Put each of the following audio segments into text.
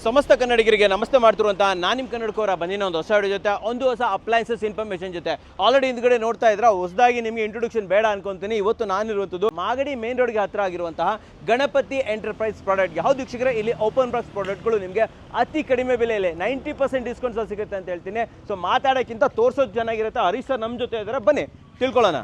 ಸಮಸ್ತ ಕನ್ನಡಿಗರಿಗೆ ನಮಸ್ತೆ ಮಾಡ್ತಿರುವಂತ ನಾನು ನಿಮ್ಮ ಕನ್ನಡಕೋರ ಬಂದಿನ ಒಂದು ಹೊಸ ವಿಡಿಯೋ ಜೊತೆ ಒಂದು ಹೊಸ ಅಪ್ಲೈನ್ಸಸ್ ಇನ್ಫಾರ್ಮೇಷನ್ ಜೊತೆ ಆಲ್ರೆಡಿ ಹಿಂದ್ಗಡೆ ನೋಡ್ತಾ ಇದ್ರೆ ಹೊಸದಾಗಿ ನಿಮಗೆ ಇಂಟ್ರೊಡಕ್ಷನ್ ಬೇಡ ಅನ್ಕೊಂತೀನಿ. ಇವತ್ತು ನಾನಿರುವಂಥದ್ದು ಮಾಗಡಿ ಮೇನ್ ರೋಡ್ಗೆ ಹತ್ರ ಆಗಿರುವಂತಹ ಗಣಪತಿ ಎಂಟರ್ಪ್ರೈಸ್ ಪ್ರಾಡಕ್ಟ್. ಯಾವ್ದು ವೀಕ್ಷಕರೇ, ಇಲ್ಲಿ ಓಪನ್ ಬಾಕ್ಸ್ ಪ್ರಾಡಕ್ಟ್ಗಳು ನಿಮಗೆ ಅತಿ ಕಡಿಮೆ ಬೆಲೆಯಲ್ಲಿ 90% ಡಿಸ್ಕೌಂಟ್ ಸಿಗುತ್ತೆ ಅಂತ ಹೇಳ್ತೀನಿ. ಸೊ ಮಾತಾಡೋಕ್ಕಿಂತ ತೋರಿಸೋದು ಚೆನ್ನಾಗಿರುತ್ತೆ. ಹರೀಶ್ ಸರ್ ನಮ್ಮ ಜೊತೆ ಇದ್ದಾರೆ, ಬನ್ನಿ ತಿಳ್ಕೊಳ್ಳೋಣ.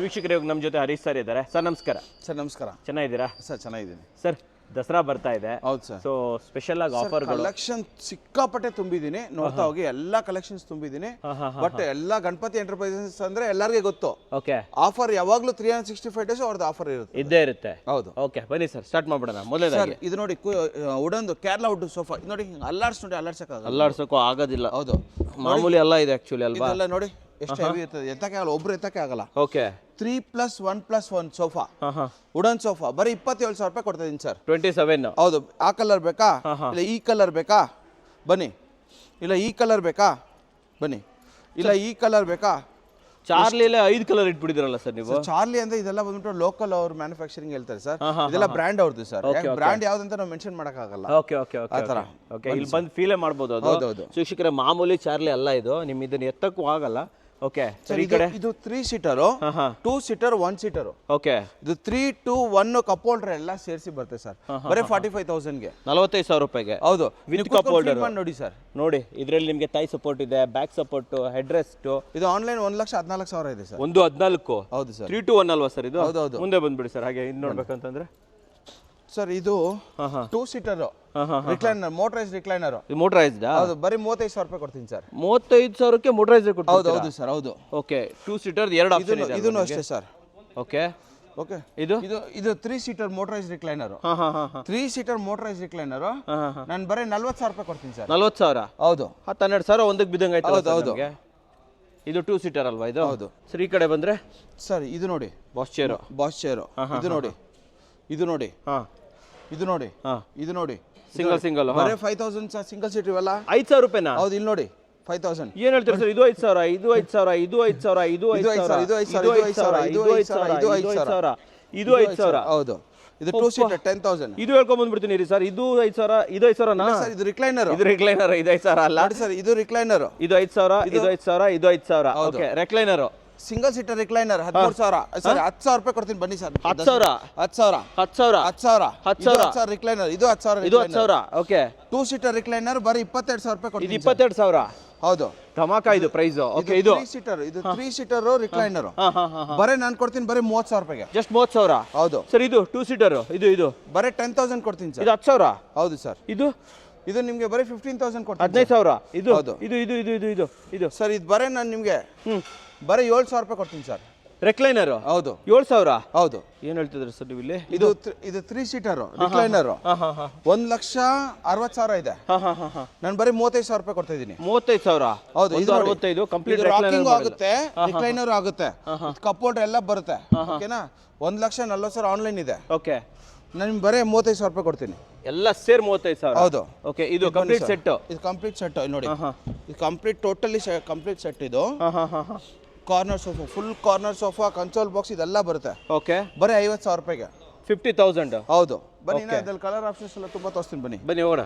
ವೀಕ್ಷಕರೇ, ನಮ್ಮ ಜೊತೆ ಹರೀಶ್ ಸರ್ ಇದ್ದಾರೆ. ಸರ್ ನಮಸ್ಕಾರ. ಸರ್ ನಮಸ್ಕಾರ. ಚೆನ್ನಾಗಿದ್ದೀರಾ? ಸರ್ ಚೆನ್ನಾಗಿದ್ದೀನಿ ಸರ್. ದಸರಾ ಬರ್ತಾ ಇದೆ. ಹೌದು ಸರ್. ಸೊ ಸ್ಪೆಷಲ್ ಆಗಿ ಆಫರ್ ಕಲೆಕ್ಷನ್ ಸಿಕ್ಕಾಪಟ್ಟೆ ತುಂಬಿದ್ದೀನಿ. ನೋಡ್ತಾ ಹೋಗಿ ಎಲ್ಲಾ ಕಲೆಕ್ಷನ್ಸ್ ತುಂಬಿದ್ದೀನಿ. ಬಟ್ ಎಲ್ಲಾ ಗಣಪತಿ ಎಂಟರ್ಪ್ರೈಸಸ್ ಅಂದ್ರೆ ಎಲ್ಲರಿಗೂ ಗೊತ್ತು. ಓಕೆ. ಆಫರ್ ಯಾವಾಗ್ಲೂ 365 ಡೇಸ್ ಅವ್ರದ್ದು ಆಫರ್ ಇರುತ್ತೆ. ಇದ್ದೇ ಇರುತ್ತೆ. ಹೌದು. ಓಕೆ, ಬನ್ನಿ ಸರ್ ಸ್ಟಾರ್ಟ್ ಮಾಡ್ಬಿಡೋಣ. ಮೊದಲನೇದಾಗಿ ಇದು ನೋಡಿ, ವುಡನ್ದು ಕೇರಳ ವುಡ್ ಸೋಫಾ. ಇದು ನೋಡಿ, ಅಲ್ಲಾಡ್ಸಕ್ಕಾಗಲ್ಲ. ಅಲ್ಲಾಡ್ಸೋಕ್ಕೂ ಆಗೋದಿಲ್ಲ. ಹೌದು, ಮಾಮೂಲಿ ಎಲ್ಲ ಇದೆ ಆಕ್ಚುಲಿ ಅಲ್ವಾ? ಇದೆಲ್ಲ ನೋಡಿ ಎಷ್ಟು ಹೆವಿ ಇರ್ತದೆ. ಎತ್ತಕ್ಕೆ ಆಗಲ್ಲ, ಒಬ್ರು ಎತ್ತಕ್ಕೆ ಆಗಲ್ಲ. ಓಕೆ. 3+1+1 ಸೋಫಾ, ವುಡನ್ ಸೋಫಾ ಬರೀ 27,000 ರೂಪಾಯಿ ಕೊಡ್ತಾ ಇದೀನಿ ಸರ್. 27. ಹೌದು. ಆ ಕಲರ್ ಬೇಕಾ, ಇಲ್ಲ ಈ ಕಲರ್ ಬೇಕಾ, ಬನ್ನಿ. ಇಲ್ಲ ಈ ಕಲರ್ ಬೇಕಾ, ಬನ್ನಿ. ಇಲ್ಲ ಈ ಕಲರ್ ಬೇಕಾ. ಚಾರ್ಲಿಲೇ 5 ಕಲರ್ ಇಟ್ಬಿಟ್ಟಿದ್ರಲ್ಲ ಸರ್ ನೀವು? ಚಾರ್ಲಿ ಅಂದ್ರೆ ಇದೆಲ್ಲ ಬಂದ್ಬಿಟ್ಟು ಲೋಕಲ್ ಅವ್ರು ಮ್ಯಾನುಫ್ಯಾಕ್ಚರಿಂಗ್ ಹೇಳ್ತಾರೆ ಸರ್. ಇದೆಲ್ಲ ಬ್ರ್ಯಾಂಡ್ ಅವ್ರದ್ದು ಸರ್. ಬ್ರ್ಯಾಂಡ್ ಯಾವ್ದಂತ ನಾವು ಮೆನ್ಷನ್ ಮಾಡಕ್ಕಾಗಲ್ಲ. Okay okay okay. ಓಕೆ, ಇಲ್ಲಿ ಬಂದು ಫೀಲೇ ಮಾಡ್ಬೋದು ಅದು. ಹೌದೌದು. ಶಿಕ್ಷಕರ ಮಾಮೂಲಿ ಚಾರ್ಲಿ ಅಲ್ಲ ಇದು. ನಿಮ್ ಇದನ್ನ ಎತ್ತಕ್ಕೂ ಆಗಲ್ಲ. Okay sir. ಈ ಕಡೆ ಇದು 3 ಸೀಟರ್, 2 ಸೀಟರ್, 1 ಸೀಟರ್. ಓಕೆ. ಇದು 3, 2, 1 ಕಪ್ ಹೋಲ್ಡರ್ ಎಲ್ಲ ಸೇರಿಸಿ ಬರುತ್ತೆ ಸರ್. ಬರೀ 45,000ಗೆ, 45,000 ರೂಪಾಯಿಗೆ. ಹೌದು. ವಿತ್ ಕಪ್ ಹೋಲ್ಡರ್ ನೋಡಿ ಸರ್. ನೋಡಿ, ಇದರಲ್ಲಿ ನಿಮಗೆ ಥೈ ಸಪೋರ್ಟ್ ಇದೆ, ಬ್ಯಾಕ್ ಸಪೋರ್ಟ್, ಹೆಡ್ ರೆಸ್ಟ್. ಇದು ಆನ್ಲೈನ್ 1,14,000 ಇದೆ ಸರ್. 1,14. ಹೌದು ಸರ್. 3 to 1 ಅಲ್ವಾ ಸರ್ ಇದು? ಹೌದೌದು. ಮುಂದೆ ಬಂದ್ಬಿಡಿ ಸರ್. ಹಾಗೆ ಇದು ನೋಡ್ಬೇಕಂತಂದ್ರೆ ಸರ್, ಇದು 2 ಸೀಟರ್ ರಿಕ್ಲೈನರ್, ಮೋಟರೈಸ್ ರಿಕ್ಲೈನರ್. ಇದು ಮೋಟರೈಸ್ಡ್? ಹೌದು. ಬರೀ 35,000 ರೂಪಾಯಿ ಕೊಡ್ತೀನಿ ಸರ್. 35,000ಕ್ಕೆ ಮೋಟರೈಸ್ ಕೊಡ್ತೀರಾ? ಹೌದು ಹೌದು ಸರ್. ಹೌದು. ಓಕೆ. 2 ಸೀಟರ್ 2 ಆಪ್ಷನ್ ಇದೆ. ಇದನ್ನು ಅಷ್ಟೇ ಸರ್. Okay okay. ಇದು ಇದು 3 seater motorise recliner. 3 seater motorise recliner ನಾನು ಬರೀ 40,000 ರೂಪಾಯಿ ಕೊಡ್ತೀನಿ ಸರ್. 40,000? ಹೌದು. 12,000 ಒಂದಕ್ಕೆ ಬಿದ್ದಂಗೆ ಆಯ್ತು. ಹೌದು ಹೌದು. ಇದು 2 ಸೀಟರ್ ಅಲ್ವಾ ಇದು? ಹೌದು ಸರ್. ಈ ಕಡೆ ಬಂದ್ರೆ ಸರ್, ಇದು ನೋಡಿ, ಬಾಸ್ ಚೇರ್. Boss chair. ಇದು ನೋಡಿ, ಇದು ನೋಡಿ, ಇದು ನೋಡಿ, ಇದು ನೋಡಿ. ಸಿಂಗಲ್ ಬರೀ 5,000 ಸರ್. ಸಿಂಗಲ್ ಸೀಟ್ ಇವೆಲ್ಲ 5,000 ರೂಪಾಯಿನಾ? ಹೌದು. ಇಲ್ಲಿ ನೋಡಿ, 5,000. ಏನ್ ಹೇಳ್ತೀರಾ ಸರ್? ಇದು 5,000, ಇದು 5,000, ಇದು 5,000, ಇದು 5,000, ಇದು 5,000, ಇದು 5,000, ಇದು 5,000, ಇದು 5,000. ಹೌದು. ಇದು 2 ಸೀಟರ್ 10,000. ಇದು ಹೇಳ್ಕೊಂಡ್ ಬಂದ್ಬಿಡ್ತೀನಿ ರೀ ಸರ್. ಇದು 5,000, ಇದು 5,000ನಾ ಸರ್? ಇದು ರಿಕ್ಲೈನರ್. ಇದು ರಿಕ್ಲೈನರ್. ಇದು 5,000 ಅಲ್ಲ ಸರ್. ಇದು ರಿಕ್ಲೈನರ್. ಇದು 5,000, ಇದು 5,000, ಇದು 5,000. Okay. Recliner single seater recliner 13,000. Sir 10,000 ರೂಪಾಯಿ ಕೊಡ್ತೀನಿ, ಬನ್ನಿ ಸರ್. 10,000, 10,000, 10,000, 10,000, 10,000 ರಿಕ್ಲೈನರ್. ಇದು 10,000, ಇದು 10,000. ಓಕೆ. 2 ಸೀಟರ್ ರಿಕ್ಲೈನರ್ ಬರೀ 22,000 ರೂಪಾಯಿ ಕೊಡ್ತೀನಿ. ಇದು 22,000? ಹೌದು. ಧಮಾಕ ಇದು ಪ್ರೈಸ್. ಓಕೆ. ಇದು 3 ಸೀಟರ್, ಇದು 3 ಸೀಟರ್ ರಿಕ್ಲೈನರ್. ಬರೀ ನಾನು ಕೊಡ್ತೀನಿ ಬರೀ 30,000 ರೂಪಾಯಿಗೆ. ಜಸ್ಟ್ 30,000? ಹೌದು ಸರ್. ಇದು 2 ಸೀಟರ್, ಇದು ಬರೀ 10,000 ಕೊಡ್ತೀನಿ ಸರ್. ಇದು 10,000? ಹೌದು ಸರ್. ಇದು ನಿಮಗೆ ಬರೀ 15,000 ಕೊಡ್ತೀನಿ. 15,000? ಇದು ಹೌದು. ಇದು ಸರ್, ಇದು ಬರೀ ನಾನು ನಿಮಗೆ ಬರೀ 7,000 ರೂಪಾಯಿ ಕೊಡ್ತೀನಿ ಸರ್. ರೆಕ್ಲೈನರ್? ಹೌದು. 7,000? ಹೌದು. ಏನ್ ಹೇಳ್ತಿದ್ರಿ ಸರ್ ನೀವು ಇಲ್ಲಿ? ಇದು 3 ಸೀಟರ್ ರಿಕ್ಲೈನರ್ 1,60,000 ಇದೆ. ನಾನು ಬರೀ 35,000 ರೂಪಾಯಿ ಕೊಡ್ತಾ ಇದ್ದೀನಿ. 35,000? ಹೌದು. ಇದು 65 ಕಂಪ್ಲೀಟ್ ರಾಕಿಂಗ್ ಆಗುತ್ತೆ, ರಿಕ್ಲೈನರ್ ಆಗುತ್ತೆ, ಕಪ್ ಹೋಲ್ಡರ್ ಎಲ್ಲ ಬರುತ್ತೆ. ಓಕೆನಾ? 1,40,000 ಆನ್ಲೈನ್ ಇದೆ. ಓಕೆ. ನಾನು ನಿಮ್ಗೆ ಬರೀ 35,000 ರೂಪಾಯಿ ಕೊಡ್ತೀನಿ. ಎಲ್ಲ ಸೇರ್ 35,000? ಹೌದು. ಓಕೆ. ಇದು ಕಂಪ್ಲೀಟ್ ಸೆಟ್? ಇದು ಕಂಪ್ಲೀಟ್ ಸೆಟ್ ನೋಡಿ. ಇದು ಕಂಪ್ಲೀಟ್ ಟೋಟಲಿ ಕಂಪ್ಲೀಟ್ ಸೆಟ್. ಇದು corner sofa, full corner sofa, console box ಇದೆಲ್ಲ ಬರುತ್ತೆ. ಓಕೆ. ಬರೀ 50,000 ರೂಪಾಯಿಗೆ. 50,000? ಹೌದು. ಬನ್ನಿ, ಇದ್ರಲ್ಲಿ ಕಲರ್ ಆಪ್ಷನ್ಸ್ ಎಲ್ಲ ತುಂಬಾ ತೋರಿಸ್ತೀನಿ, ಬನ್ನಿ. ಬನ್ನಿ ಹೋಗೋಣ.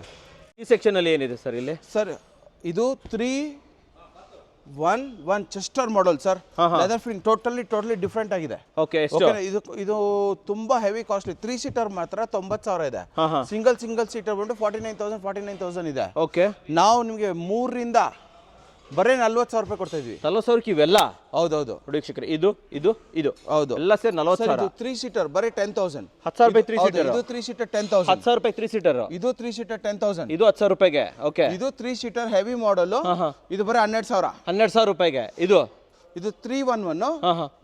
ಈ ಸೆಕ್ಷನ್ ಅಲ್ಲಿ ಏನಿದೆ ಸರ್ ಇಲ್ಲಿ? ಸರ್, ಇದು 3 one Chester model sir, leather fitting totally different ಆಗಿದೆ. ಓಕೆ, ಓಕೆನಾ, ಇದು ತುಂಬಾ ಹೆವಿ ಕಾಸ್ಟ್ಲಿ. 3 ಸೀಟರ್ ಮಾತ್ರ 90,000 ಇದೆ. ಸಿಂಗಲ್ ಸೀಟರ್ ಬಂದು 49,000 ಇದೆ. ಓಕೆ, ನಾವು ನಿಮಗೆ 3ರಿಂದ ಬರೀ 40,000 ರೂಪಾಯಿ ಕೊಡ್ತಾ ಇದ್ವಿ. 40,000 ಇವೆಲ್ಲ? ಹೌದೌದು ನೋಡಿ ವೀಕ್ಷಕರೇ, ಇದು ಹೌದು ಎಲ್ಲ ಸೇರಿ 40,000. 3 ಸೀಟರ್ ಬರೀ 10,000. 10,000 ರೂಪಾಯಿ 3 ಸೀಟರ್. ಇದು 3 ಸೀಟರ್ 10,000. 10,000 ರೂಪಾಯಿ 3 ಸೀಟರ್. ಇದು 3 ಸೀಟರ್ 10,000. ಇದು 10,000 ರೂಪಾಯಿಗೆ. ಓಕೆ, ಇದು 3 ಸೀಟರ್ ಹೆವಿ ಮಾಡೆಲ್. ಇದು ಬರೀ 12,000. 12,000 ರೂಪಾಯಿಗೆ. ಇದು 311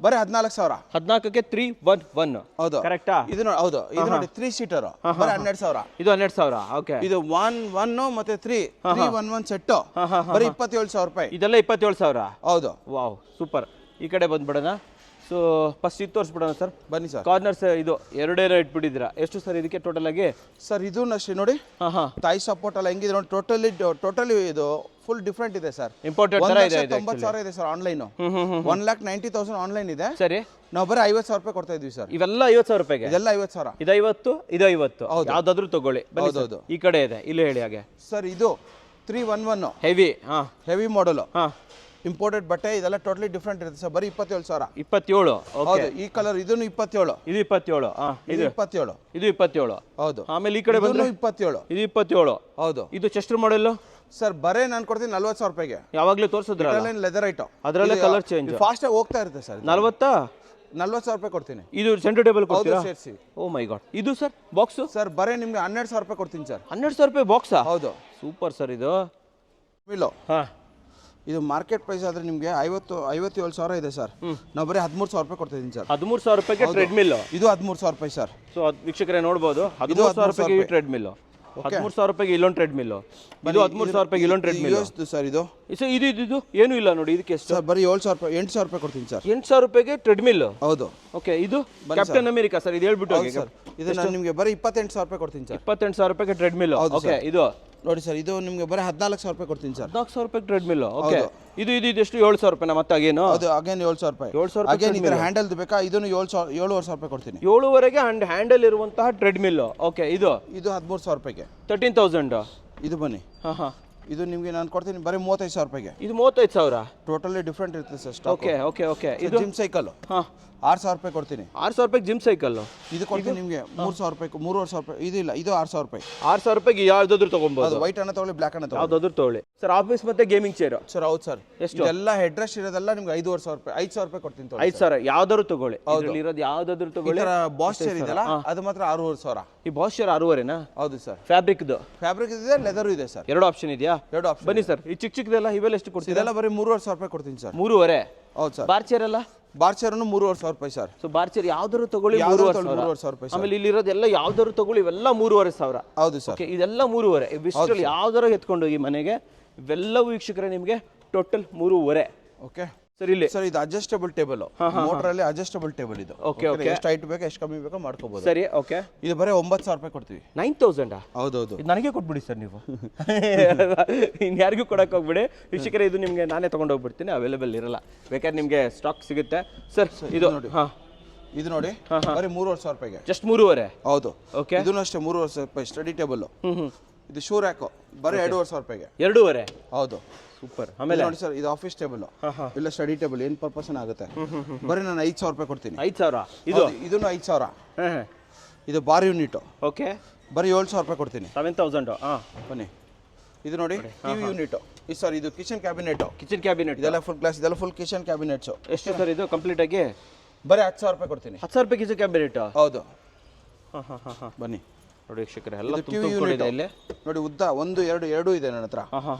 ಬರೀ 14,000. 14ಕ್ಕೆ 311. ಹೌದು, ಕರೆಕ್ಟಾ? ಇದು ನೋಡಿ 3 ಸೀಟರ್ ಬರೀ 12,000. ಇದು 12,000. ಓಕೆ, ಇದು 1 ಮತ್ತೆ 311 ಸೆಟ್ ಬರೀ 27,000 ರೂಪಾಯಿ. ಇದೆಲ್ಲ 27,000. ಹೌದು. Wow, super. ಈ ಕಡೆ ಬಂದ್ಬಿಡೋಣ. ಸೊ ಫಸ್ಟ್ ಇದು ತೋರಿಸ್ಬಿಡೋಣ ಸರ್. ಬನ್ನಿ ಸರ್. ಕಾರ್ನರ್ಸ್ ಇದು ಎರಡೇ ಇಟ್ಬಿಟ್ಟಿದ್ದೀರಾ. ಎಷ್ಟು ಸರ್ ಇದಕ್ಕೆ ಟೋಟಲ್ ಆಗಿ? ಸರ್ ಇದು ಅಷ್ಟೇ ನೋಡಿ, ತಾಯಿ ಸಪೋರ್ಟ್ ಎಲ್ಲ ಹೆಂಗಿದೆ ನೋಡಿ. ಟೋಟಲಿ ಇದು ಫುಲ್ ಡಿಫ್ರೆಂಟ್ ಇದೆ ಸರ್. ಇಂಪಾರ್ಟೆಂಟ್ ತರ ಇದೆ. 90,000 ಇದೆ ಸರ್ ಆನ್ಲೈನ್. 1,90,000 ಆನ್ಲೈನ್ ಇದೆ. ಸರಿ, ನಾವು ಬರೀ 50,000 ರೂಪಾಯಿ ಕೊಡ್ತಾ ಇದ್ವಿ ಸರ್. ಇವೆಲ್ಲ 50,000 ರೂಪಾಯಿಗೆ? ಇದೆಲ್ಲ 50,000. ಇದು 50, ಇದು 50. ಯಾವ್ದಾದ್ರು ತಗೊಳ್ಳಿ. ಹೌದೌದು, ಈ ಕಡೆ ಇದೆ, ಇಲ್ಲಿ ಹೇಳಿ ಹಾಗೆ. ಸರ್ ಇದು 311 ಹೆವಿ ಮಾಡೆಲ್, ಇಂಪೋರ್ಟೆಡ್ ಬಟ್ಟೆ. ಇದೆಲ್ಲ ಟೋಟಲಿ ಡಿಫ್ರೆಂಟ್ ಇರುತ್ತೆ ಸರ್. ಬರೀ 27,000. 27. ಹೌದು, ಈ ಕಲರ್ ಇದನ್ನು 27. ಇದು 27. ಇದು 27. ಇದು 27. ಹೌದು. ಆಮೇಲೆ ಈ ಕಡೆ ಬಂದ್ರೆ 27. ಇದು 27. ಹೌದು. ಇದು ಚೆಸ್ಟರ್ ಮಾಡೆಲ್ ಸರ್. ಬರೇ ನಾನು ಕೊಡ್ತೀನಿ 40,000 ರೂಪಾಯಿಗೆ. ಯಾವಾಗಲೂ ತೋರಿಸಿದ್ರ ಲೆದರ್ ಐಟಮ್, ಅದರಲ್ಲೇ ಕಲರ್ ಚೇಂಜ್ ಫಾಸ್ಟ್ ಆಗಿ ಹೋಗ್ತಾ ಇರುತ್ತೆ ಸರ್. 40,000 ರೂಪಾಯಿ ಕೊಡ್ತೀನಿ. ಇದು ಸೆಂಟರ್ ಟೇಬಲ್ ಕೊಡ್ತೀರಾ? ಸೇರಿಸಿ. ಓ ಮೈ ಗಾಡ್. ಇದು ಸರ್ ಬಾಕ್ಸ್? ಸರ್ ಬರೇ ನಿಮ್ಗೆ 12,000 ರೂಪಾಯಿ ಕೊಡ್ತೀನಿ ಸರ್. 12,000 ರೂಪಾಯಿ ಬಾಕ್ಸಾ? ಹೌದು. Super sir. ಇದು ಮಿಲೋ. ಇದು ಮಾರ್ಕೆಟ್ ಪ್ರೈಸ್ ಆದ್ರೆ ನಿಮಗೆ 57,000 ಇದೆ ಸರ್. ನಾವು ಬರೀ 13,000 ರೂಪಾಯಿ ಕೊಡ್ತಾ ಇದ್ದೀನಿ ಸರ್. 13,000 ರೂಪಾಯಿಗೆ ಟ್ರೆಡ್ಮಿಲ್. ಇದು 13,000 ರೂಪಾಯಿ ಸರ್. ಸೊ ವೀಕ್ಷಕರೇ ನೋಡಬಹುದು, 13,000 ರೂಪಾಯಿಗೆ ಟ್ರೆಡ್ಮಿಲ್. 13,000 ರೂಪಾಯಿಗೆ ಇಲ್ಲೊಂದು ಟ್ರೆಡ್ಮಿಲ್. ಇದು 13,000 ರೂಪಾಯಿಗೆ ಇಲ್ಲೊಂದು ಟ್ರೆಡ್ಮಿಲ್. ಸರ್ ಇದು ಇದು ಏನೂ ಇಲ್ಲ ನೋಡಿ. ಇದಕ್ಕೆ ಎಷ್ಟು ಸರ್? ಬರೀ 8,000 ರೂಪಾಯಿ ಕೊಡ್ತೀನಿ ಸರ್. 8,000 ರೂಪಾಯಿಗೆ ಟ್ರೆಡ್ಮಿಲ್. ಹೌದು. ಓಕೆ, ಇದು ಕ್ಯಾಪ್ಟನ್ ಅಮೆರಿಕಾ ಸರ್. ಇದು ಹೇಳ್ಬಿಟ್ಟು ಹೋಗಿ ಸರ್. ಇದು ನಾನು ನಿಮಗೆ ಬರೀ 28,000 ರೂಪಾಯಿ ಕೊಡ್ತೀನಿ ಸರ್. 28,000 ರೂಪಾಯಿಗೆ ಟ್ರೆಡ್ಮಿಲ್. ಓಕೆ, ಇದು ನೋಡಿ ಸರ್, ಇದು ನಿಮಗೆ ಬರೀ 14,000 ರೂಪಾಯಿ ಕೊಡ್ತೀನಿ ಸರ್. 14,000 ರೂಪಾಯಿ ಟ್ರೆಡ್ಮಿಲ್. ಓಕೆ, ಇದು ಎಷ್ಟು 7,000 ರೂಪಾಯಿ ಮತ್ತೆ ಅಗೇನು? ಅದು ಅಗೇನ್ 7,000 ರೂಪಾಯಿ. 7,000 ಅಗೇನ್ ಇದರ ಹ್ಯಾಂಡಲ್ ಬೇಕಾ? ಇದನ್ನು 7,500 ರೂಪಾಯಿ ಕೊಡ್ತೀನಿ. 7,500ಗೆ ಹ್ಯಾಂಡಲ್ ಇರುವಂತಹ ಟ್ರೆಡ್ಮಿಲ್. ಓಕೆ, ಇದು 13,000 ರೂಪಾಯಿಗೆ. 13,000. ಇದು ಬನ್ನಿ. ಇದು ನಿಮಗೆ ನಾನು ಕೊಡ್ತೀನಿ ಬರೀ 35,000 ರೂಪಾಯಿಗೆ. ಇದು 35,000. ಟೋಟಲಿ ಡಿಫ್ರೆಂಟ್ ಇರುತ್ತೆ ಸರ್. ಓಕೆ. ಇದು ಜಿಮ್ ಸೈಕಲ್ 6,000 ರೂಪಾಯಿ ಕೊಡ್ತೀನಿ. 6,000 ರೂಪಾಯಿಗೆ ಜಿಮ್ ಸೈಕಲ್. ಇದು ಕೊಡ್ತೀನಿ ನಿಮಗೆ 3,000 ರೂಪಾಯಿ, 3,500 ರೂಪಾಯಿ. ಇದು ಇಲ್ಲ, ಇದು 6,000 ರೂಪಾಯಿ. 6,000 ರೂಪಾಯಿಗೆ ಯಾವ್ದಾದ್ರು ತಗೊಬಹುದು. ವೈಟ್ ಅನ್ನ ತಗೊಳ್ಳಿ, ಬ್ಲಾಕ್ ಅನ್ನ ತಗೊಳ್ಳಿ, ಯಾವ್ದಾದ್ರು ತಗೊಳ್ಳಿ ಸರ್. ಆಫೀಸ್ ಮತ್ತೆ ಗೇಮಿಂಗ್ ಚೇರ್ ಸರ್. ಹೌದು ಸರ್. ಇದೆಲ್ಲ ಹೆಡ್ ರೆಸ್ಟ್ ಇರೋದೆಲ್ಲ ನಿಮ್ಗೆ 5,500 ರೂಪಾಯಿ, 5,000 ರೂಪಾಯಿ ಕೊಡ್ತೀನಿ. 5,000 ಯಾವ್ದಾದ್ರು ತಗೊಳ್ಳಿ. ಇದರಲ್ಲಿ ಇರೋದು ಯಾವ್ದಾದ್ರು ತಗೊಳ್ಳಿ. ಬಾಸ್ ಚೇರ್ ಇದೆಲ್ಲ ಅದು ಮಾತ್ರ 6,500. ಈ ಬಾಸ್ ಚೇರ್ 6,500ನಾ? ಹೌದು ಸರ್. ಫ್ಯಾಬ್ರಿಕ್ ಇದೆ, ಲೆದರ್ ಇದೆ ಸರ್. ಎರಡು ಆಪ್ಷನ್ ಇದೆಯಾ? ಎರಡು ಆಪ್ಷನ್. ಬನ್ನಿ ಸರ್. ಈ ಚಿಕ್ಕದೆಲ್ಲ ಇವೆಲ್ಲ ಎಷ್ಟು ಕೊಡ್ತೀರಾ? ಇದೆಲ್ಲ ಬರೀ 3,500 ರೂಪಾಯಿ ಕೊಡ್ತೀನಿ ಸರ್. 3,500. ಹೌದು ಸರ್. ಬಾರ್ ಚೇರ್ ಎಲ್ಲ? ಬಾರ್ ಚೇರ್ 3,500 ರೂಪಾಯಿ ಸರ್. ಸೊ ಬಾರ್ ಚೇರ್ ಯಾವ್ದಾದ್ರು ತಗೊಳ್ಳಿ 3,500 ರೂಪಾಯಿ. ಆಮೇಲೆ ಇಲ್ಲಿರೋದೆಲ್ಲ ಯಾವ್ದಾದ್ರು ತಗೊಳ್ಳಿ, ಇವೆಲ್ಲ 3,500. ಹೌದು ಸರ್. ಇದೆಲ್ಲ 3,500. ಇವಿಷ್ಟರಲ್ಲಿ ಯಾವ್ದಾರು ಎತ್ಕೊಂಡು ಹೋಗಿ ಮನೆಗೆ. ಇವೆಲ್ಲವೂ ವೀಕ್ಷಕರೇ ನಿಮಗೆ ಟೋಟಲ್ 3,500. Okay sir. ಇಲ್ಲಿ ಸರ್ ಇದು ಅಡ್ಜಸ್ಟಬಲ್ ಟೇಬಲ್. ಮೋಟರ್ ಅಲ್ಲಿ ಅಡ್ಜಸ್ಟಬಲ್ ಟೇಬಲ್ ಇದು. ಓಕೆ. ಎಷ್ಟು ಹೈಟ್ ಬೇಕು ಎಷ್ಟು ಕಮ್ಮಿ ಬೇಕೋ ಮಾಡ್ಕೋಬಹುದು. ಸರಿ. ಓಕೆ, ಇದು ಬರೀ 9,000 ರೂಪಾಯಿ ಕೊಡ್ತೀವಿ. 9,000? ಹೌದೌದು. ನನಗೆ ಕೊಟ್ಬಿಡಿ ಸರ್ ನೀವು. ಇನ್ಯಾರಿಗೂ ಕೊಡಕ್ಕೆ ಹೋಗ್ಬಿಡಿ ವೀಕ್ಷಕರೇ. ಇದು ನಿಮಗೆ ನಾನೇ ತಗೊಂಡು ಹೋಗ್ಬಿಡ್ತೀನಿ. ಅವೈಲೇಬಲ್ ಇರಲ್ಲ, ಬೇಕಾದ್ರೆ ನಿಮಗೆ ಸ್ಟಾಕ್ ಸಿಗುತ್ತೆ ಸರ್. ಇದು ನೋಡಿ. ಇದು ನೋಡಿ ಬರೀ 3,500 ರೂಪಾಯಿಗೆ. ಜಸ್ಟ್ 3,500? ಹೌದು. ಓಕೆ, ಇದನ್ನು ಅಷ್ಟೇ 3,500 ರೂಪಾಯಿ. Study table. ಇದು ಶೂ ರ್ಯಾಕ್ ಬರೀ 2,500 ರೂಪಾಯಿಗೆ. 2,500? ಹೌದು. ಸೂಪರ್. ಆಮೇಲೆ ನೋಡಿ ಸರ್, ಇದು ಆಫೀಸ್ ಟೇಬಲ್ ಇಲ್ಲ ಸ್ಟಡಿ ಟೇಬಲ್ ಏನು ಪರ್ಪಸ್ ಆಗುತ್ತೆ. ಬರೀ ನಾನು 5,000 ರೂಪಾಯಿ ಕೊಡ್ತೀನಿ. 5,000? ಇದನ್ನು 5,000. ಇದು ಬಾರ್ ಯೂನಿಟ್. ಓಕೆ, ಬರೀ 7,000 ರೂಪಾಯಿ ಕೊಡ್ತೀನಿ. 7,000. ಬನ್ನಿ. ಇದು ನೋಡಿ ಟಿವಿ ಯೂನಿಟ್. ಇದು ಸರ್ ಇದು ಕಿಚನ್ ಕ್ಯಾಬಿನೆಟ್. ಕಿಚನ್ ಕ್ಯಾಬಿನೆಟ್ ಇದೆಲ್ಲ ಫುಲ್ ಗ್ಲಾಸ್, ಇದೆಲ್ಲ ಫುಲ್ ಕಿಚನ್ ಕ್ಯಾಬಿನೆಟ್ಸ್. ಎಷ್ಟು ಸರ್ ಇದು ಕಂಪ್ಲೀಟ್ ಆಗಿ? ಬರೀ 10,000 ರೂಪಾಯಿ ಕೊಡ್ತೀನಿ. 10,000 ರೂಪಾಯಿ ಕಿಚನ್ ಕ್ಯಾಬಿನೆಟ್? ಹೌದು. ಬನ್ನಿ ನೋಡಿ ವೀಕ್ಷಕರೇ, ಎಲ್ಲ ತುಂಬಿಕೊಂಡಿದೆ ಇಲ್ಲಿ. ನೋಡಿ ಉದ್ದ 1, 2 2 ಇದೆ ನನ್ನ ಹತ್ರ.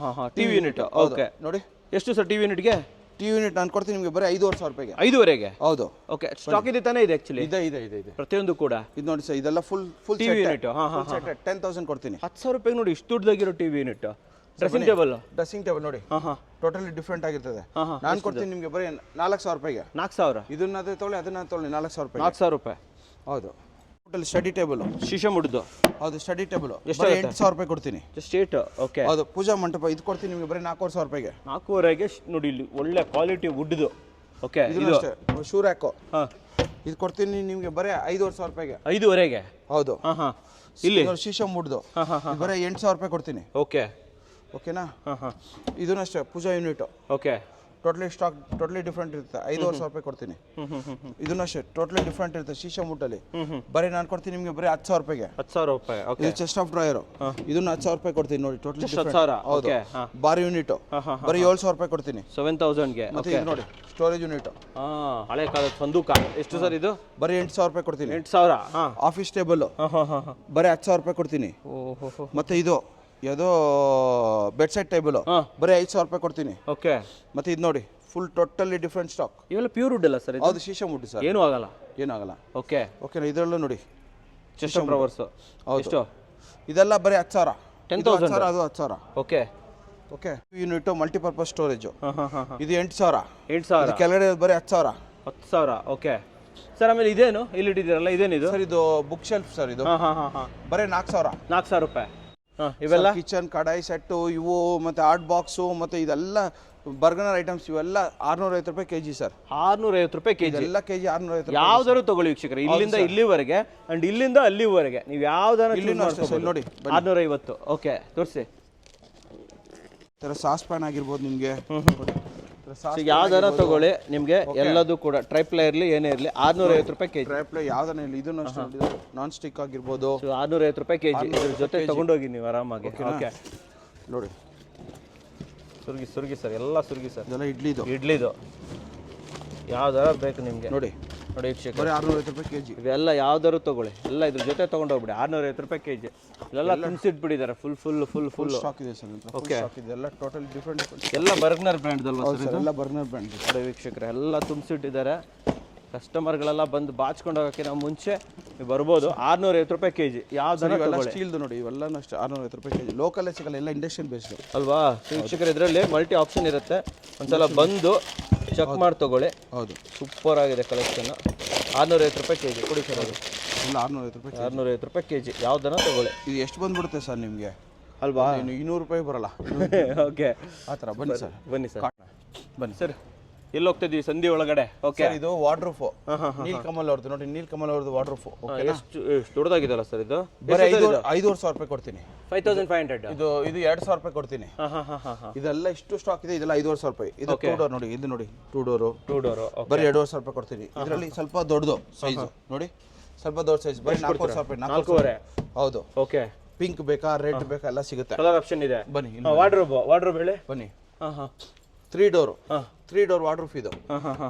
TV unit. ಓಕೆ, ನೋಡಿ ಎಷ್ಟು ಸರ್ ಟಿವಿ ಯೂನಿಟ್ಗೆ? ಟಿವಿ ಯೂನಿಟ್ ನಾನು ಕೊಡ್ತೀನಿ ನಿಮಗೆ ಬರೀ 5,500 ರೂಪಾಯಿಗೆ. 5,500ಗೆ? ಹೌದು. ಓಕೆ, ಸ್ಟಾಕ್ ಇದೆ ತಾನೇ? ಇದೆ ಆಕ್ಚುಲಿ. ಇದೆ ಪ್ರತಿಯೊಂದು ಕೂಡ. ಇದು ನೋಡಿ ಸರ್, ಇದೆಲ್ಲ ಫುಲ್ ಟಿವಿ ಯೂನಿಟ್. 10,000 ಕೊಡ್ತೀನಿ. 10,000 ರೂಪಾಯಿಗೆ ನೋಡಿ ಇಷ್ಟು ದೊಡ್ಡದಾಗಿರೋ ಟಿವಿ ಯೂನಿಟ್. ಡ್ರೆಸ್ಸಿಂಗ್ ಟೇಬಲ್ ನೋಡಿ ಟೋಟಲಿ ಡಿಫ್ರೆಂಟ್ ಆಗಿರ್ತದೆ. ನಾನು ಕೊಡ್ತೀನಿ ನಿಮಗೆ ಬರೀ 4,000 ರೂಪಾಯಿಗೆ. 4,000? ಇದನ್ನ ತೊಗೊಳ್ಳಿ, ಅದನ್ನ ತೊಗೊಳ್ಳಿ. 4,000 ರೂಪಾಯಿ. 4,000 ರೂಪಾಯಿ. ಹೌದು. Total study table. ಶೀಶೆ ಮುಡ್ದು. ಹೌದು, ಸ್ಟಡಿ ಟೇಬಲ್. ಬರೀ 8,000 ರೂಪಾಯಿ ಕೊಡ್ತೀನಿ. ಜಸ್ಟ್ 8? ಓಕೆ. ಹೌದು. ಪೂಜಾ ಮಂಟಪ ಇದು ಕೊಡ್ತೀನಿ ನಿಮಗೆ ಬರೀ 4,500 ರೂಪಾಯಿಗೆ. 4,500ಗೆ ನೋಡಿ ಇಲ್ಲಿ ಒಳ್ಳೆ ಕ್ವಾಲಿಟಿ ವುಡ್ದು. ಓಕೆ, ಇದು ಶೂ ರ್ಯಾಕ್. ಇದು ಕೊಡ್ತೀನಿ ನಿಮಗೆ ಬರೀ 5,500 ರೂಪಾಯಿಗೆ. 5,500ಗೆ? ಹೌದು. ಇಲ್ಲಿ ಶೀಶೆ ಮುಡ್ದು ಬರೀ 8,000 ರೂಪಾಯಿ ಕೊಡ್ತೀನಿ. ಓಕೆ. ಓಕೆನಾ? ಇದನ್ನು ಅಷ್ಟೇ ಪೂಜಾ ಯೂನಿಟ್. ಓಕೆ. ಟೋಟಲಿ ಡಿಫ್ರೆಂಟ್ ಇರುತ್ತೆ. 5,500 ರೂಪಾಯಿ ಕೊಡ್ತೀನಿ. ಇದನ್ನ ಅಷ್ಟೇ ಟೋಟಲಿ ಡಿಫ್ರೆಂಟ್ ಇರುತ್ತೆ ಶೀಶಾ ಮುಟ್ಟಲ್ಲಿ. ಬರೀ ನಾನು ಕೊಡ್ತೀನಿ ನಿಮಗೆ ಬರೀ 10,000 ರೂಪಾಯಿಗೆ. 10,000 ರೂಪಾಯಿ. ಇದು ಚೆಸ್ಟ್ ಆಫ್ ಡ್ರಾಯರ್. ಇದನ್ನ 10,000 ರೂಪಾಯಿ ಕೊಡ್ತೀನಿ ನೋಡಿ. ಟೋಟಲಿ 10,000. ಹೌದು. ಬಾರ್ ಯೂನಿಟ್ ಬರೀ 7,000 ರೂಪಾಯಿ ಕೊಡ್ತೀನಿ. 7,000ಗೆ. ಮತ್ತೆ ಇದು ನೋಡಿ ಸ್ಟೋರೇಜ್ ಯೂನಿಟ್. ಹಳೆ ಕಾಲದ ಸಂದೂಕ. ಎಷ್ಟು ಸರ್ ಇದು? ಬರೀ 8,000 ರೂಪಾಯಿ ಕೊಡ್ತೀನಿ. 8,000. ಆಫೀಸ್ ಟೇಬಲ್ ಬರೀ 10,000 ರೂಪಾಯಿ ಕೊಡ್ತೀನಿ. ಮತ್ತೆ ಇದು ಯಾವುದೋ ಬೆಡ್ ಸೈಡ್ ಟೇಬಲ್ ಬರೀ 5,000 ರೂಪಾಯಿ ಕೊಡ್ತೀನಿ. ಓಕೆ. ಮತ್ತೆ ಇದು ನೋಡಿ ಫುಲ್ ಟೋಟಲಿ ಡಿಫ್ರೆಂಟ್ ಸ್ಟಾಕ್. ಇವೆಲ್ಲ ಪ್ಯೂರ್ ವುಡ್ ಅಲ್ಲ ಸರ್? ಹೌದು ಶೀಶಾ ಮುಟ್ಟು ಸರ್. ಏನೂ ಆಗಲ್ಲ. ಏನಾಗಲ್ಲ. ಓಕೆ. ಓಕೆನಾ? ಇದರಲ್ಲೂ ನೋಡಿ ಚೆಸ್ಟ್ ಡ್ರಾವರ್ಸ್. ಎಷ್ಟು? ಇದೆಲ್ಲ ಬರೀ 10,000. 10,000 ಅದು 10,000. Okay. Okay. Unit multipurpose storage. ಇದು 8,000. 8,000. ಕೆಳಗಡೆ ಬರೀ 10,000. 10,000. Okay sir. ಆಮೇಲೆ ಇದೇನು ಇಲ್ಲಿ ಇಟ್ಟಿದ್ದೀರಲ್ಲ, ಇದೇನಿದು ಸರ್? ಇದು ಬುಕ್ ಶೆಲ್ಫ್ ಸರ್. ಇದು ಬರೀ 4,000. 4,000 ರೂಪಾಯಿ. ಇವೆಲ್ಲ ಕಿಚನ್ ಕಡಾಯಿ ಸೆಟ್ಟು ಇವು ಮತ್ತೆ ಆರ್ಟ್ ಬಾಕ್ಸು ಮತ್ತೆ ಇದೆಲ್ಲ ಬರ್ಗನರ್ ಐಟಮ್ಸ್ ಇವೆಲ್ಲ 650 ರೂಪಾಯಿ ಕೆಜಿ ಸರ್. 650 ರೂಪಾಯಿ ಕೆಜಿ. ಎಲ್ಲ ಕೆಜಿ 650. ಯಾವ್ದಾದ್ರು ತಗೊಳ್ಳಿ ವೀಕ್ಷಕರೇ, ಇಲ್ಲಿಂದ ಇಲ್ಲಿವರೆಗೆ ಅಂಡ್ ಇಲ್ಲಿಂದ ಅಲ್ಲಿವರೆಗೆ ನೀವು ಯಾವ್ದಾರು ನೋಡಿ 650. ಓಕೆ ತೋರಿಸಿ. ಸಾಸ್ ಪ್ಯಾನ್ ಆಗಿರ್ಬೋದು ನಿಮಗೆ. ಯಾವ್ದಾರ ತಗೊಳ್ಳಿ ನಿಮಗೆ ಎಲ್ಲದೂ ಕೂಡ ಟ್ರೈಪ್ಲೈ ಇರಲಿ ಏನೇ ಇರಲಿ 650 ರೂಪಾಯಿ ಕೆಜಿ. ಟ್ರೈಪ್ಲೈ ಯಾವ್ದಾನ ಇಲ್ಲ. ಇದನ್ನು ಅಷ್ಟೇ ನಾನ್ ಸ್ಟಿಕ್ ಆಗಿರ್ಬೋದು. 650 ರೂಪಾಯಿ ಕೆಜಿ. ಇದ್ರ ಜೊತೆ ತಗೊಂಡೋಗಿ ನೀವು ಆರಾಮಾಗಿ. ಓಕೆ ನೋಡಿ ಸುರ್ಗಿ ಸರ್, ಎಲ್ಲ ಸುರ್ಗಿ ಸರ್. ಇದೆಲ್ಲ ಇಡ್ಲಿದು ಯಾವ್ದಾರ ಬೇಕು ನಿಮಗೆ. ನೋಡಿ ವೀಕ್ಷಕ ಬರೀ 650 ರೂಪಾಯಿ ಕೆಜಿ. ಇವೆಲ್ಲ ಯಾವ್ದಾರು ತಗೊಳ್ಳಿ, ಎಲ್ಲ ಇದ್ರ ಜೊತೆ ತಗೊಂಡೋಗ್ಬಿಡಿ. 650 ರೂಪಾಯಿ ಕೆಜಿ. ಇಲ್ಲೆಲ್ಲ ತುಂಬಿಸಿಟ್ಬಿಟ್ಟಿದ್ದಾರೆ ಫುಲ್ ಸ್ಟಾಕ್ ಇದೆ ಸರ್. ಓಕೆ. ಇದೆಲ್ಲ ಟೋಟಲ್ ಡಿಫ್ರೆಂಟ್. ಎಲ್ಲ ಬರ್ಗ್ನರ್ ಬ್ರ್ಯಾಂಡ್ ಅಲ್ವಾ ಸರ್? ಎಲ್ಲ ಬರ್ಗ್ನರ್ ಬ್ರ್ಯಾಂಡ್. ನೋಡಿ ವೀಕ್ಷಕರೇ, ಎಲ್ಲ ತುಂಬಿಸಿಟ್ಟಿದ್ದಾರೆ. ಕಸ್ಟಮರ್ಗಳೆಲ್ಲ ಬಂದು ಬಾಚ್ಕೊಂಡು ಹೋಗೋಕ್ಕೆ ನಾವು ಮುಂಚೆ ನೀವು ಬರ್ಬೋದು. 650 ರೂಪಾಯಿ ಕೆಜಿ. ಯಾವ್ದಾರ ತಗೊಳ್ಳಿ. ಸ್ಟೀಲ್ದು ನೋಡಿ ಇವೆಲ್ಲ ಅಷ್ಟೇ 650 ರೂಪಾಯಿ ಕೆಜಿ. ಲೋಕಲ್ಲೇ ಸಿಗಲ್ಲ, ಎಲ್ಲ ಇಂಡಸ್ಟ್ರಿಯಲ್ ಬೇಸ್ಡ್ ಅಲ್ವಾ ವೀಕ್ಷಕರು? ಇದರಲ್ಲಿ ಮಲ್ಟಿ ಆಪ್ಷನ್ ಇರುತ್ತೆ. ಒಂದ್ಸಲ ಬಂದು ಚೆಕ್ ಮಾಡಿ ತಗೊಳ್ಳಿ. ಹೌದು, ಸೂಪರ್ ಆಗಿದೆ ಕಲೆಕ್ಷನ್. 650 ರೂಪಾಯಿ ಕೆಜಿ ಕೊಡಿ ಸರ್. ಅದು ಇಲ್ಲ 650 ರೂಪಾಯಿ. 650 ರೂಪಾಯಿ ಕೆಜಿ. ಯಾವ್ದನ್ನ ತಗೊಳ್ಳಿ. ಇದು ಎಷ್ಟು ಬಂದ್ಬಿಡುತ್ತೆ ಸರ್ ನಿಮಗೆ ಅಲ್ವಾ? 200 ರೂಪಾಯಿ ಬರಲ್ಲ. ಓಕೆ ಆ ಥರ ಬನ್ನಿ ಸರ್. ಬನ್ನಿ ಸರ್. ಎಲ್ಲಿ ಹೋಗ್ತಿದ್ವಿ? ಸಂಧಿ ಒಳಗಡೆ. ಓಕೆ. ಇದು ವಾರ್ಡ್ರೂಫ್ ನೀಲ್ಕಮಲ್ ಅವ್ರದ್ದು ನೋಡಿ. ನೀಲ್ಕಮಲ್ ಅವ್ರದ್ದು ವಾರ್ಡ್ರೂಫ್. ಎಷ್ಟು ದೊಡ್ಡದಾಗಿದೆಲ್ಲ ಸರ್ ಇದು? ಬರೀ 5,500 ರೂಪಾಯಿ ಕೊಡ್ತೀನಿ. 5,500. ಇದು 2,000 ರೂಪಾಯಿ ಕೊಡ್ತೀನಿ. ಇದೆಲ್ಲ ಇಷ್ಟು ಸ್ಟಾಕ್ ಇದೆ. ಇದೆಲ್ಲ 5,500 ರೂಪಾಯಿ. ಇದು 2 ಡೋರ್ ನೋಡಿ. ಇದು ನೋಡಿ 2 ಡೋರು. ಬರೀ 2,500 ರೂಪಾಯಿ ಕೊಡ್ತೀನಿ. ಇದರಲ್ಲಿ ಸ್ವಲ್ಪ ದೊಡ್ಡದು ಸೈಜ್ ನೋಡಿ, ಸ್ವಲ್ಪ ದೊಡ್ಡ ಸೈಜ್ ಬರೀ 4,000 ರೂಪಾಯಿ. 4,500. ಹೌದು. ಓಕೆ. ಪಿಂಕ್ ಬೇಕಾ ರೆಡ್ ಬೇಕಾ ಎಲ್ಲ ಸಿಗುತ್ತೆ. ಕಲರ್ ಆಪ್ಷನ್ ಇದೆ. ಬನ್ನಿ ವಾರ್ಡ್ರೋಬ್ ಹೇಳಿ. ಬನ್ನಿ. 3 ಡೋರ್ ವಾರ್ಡ್ರೂಫ್ ಇದು.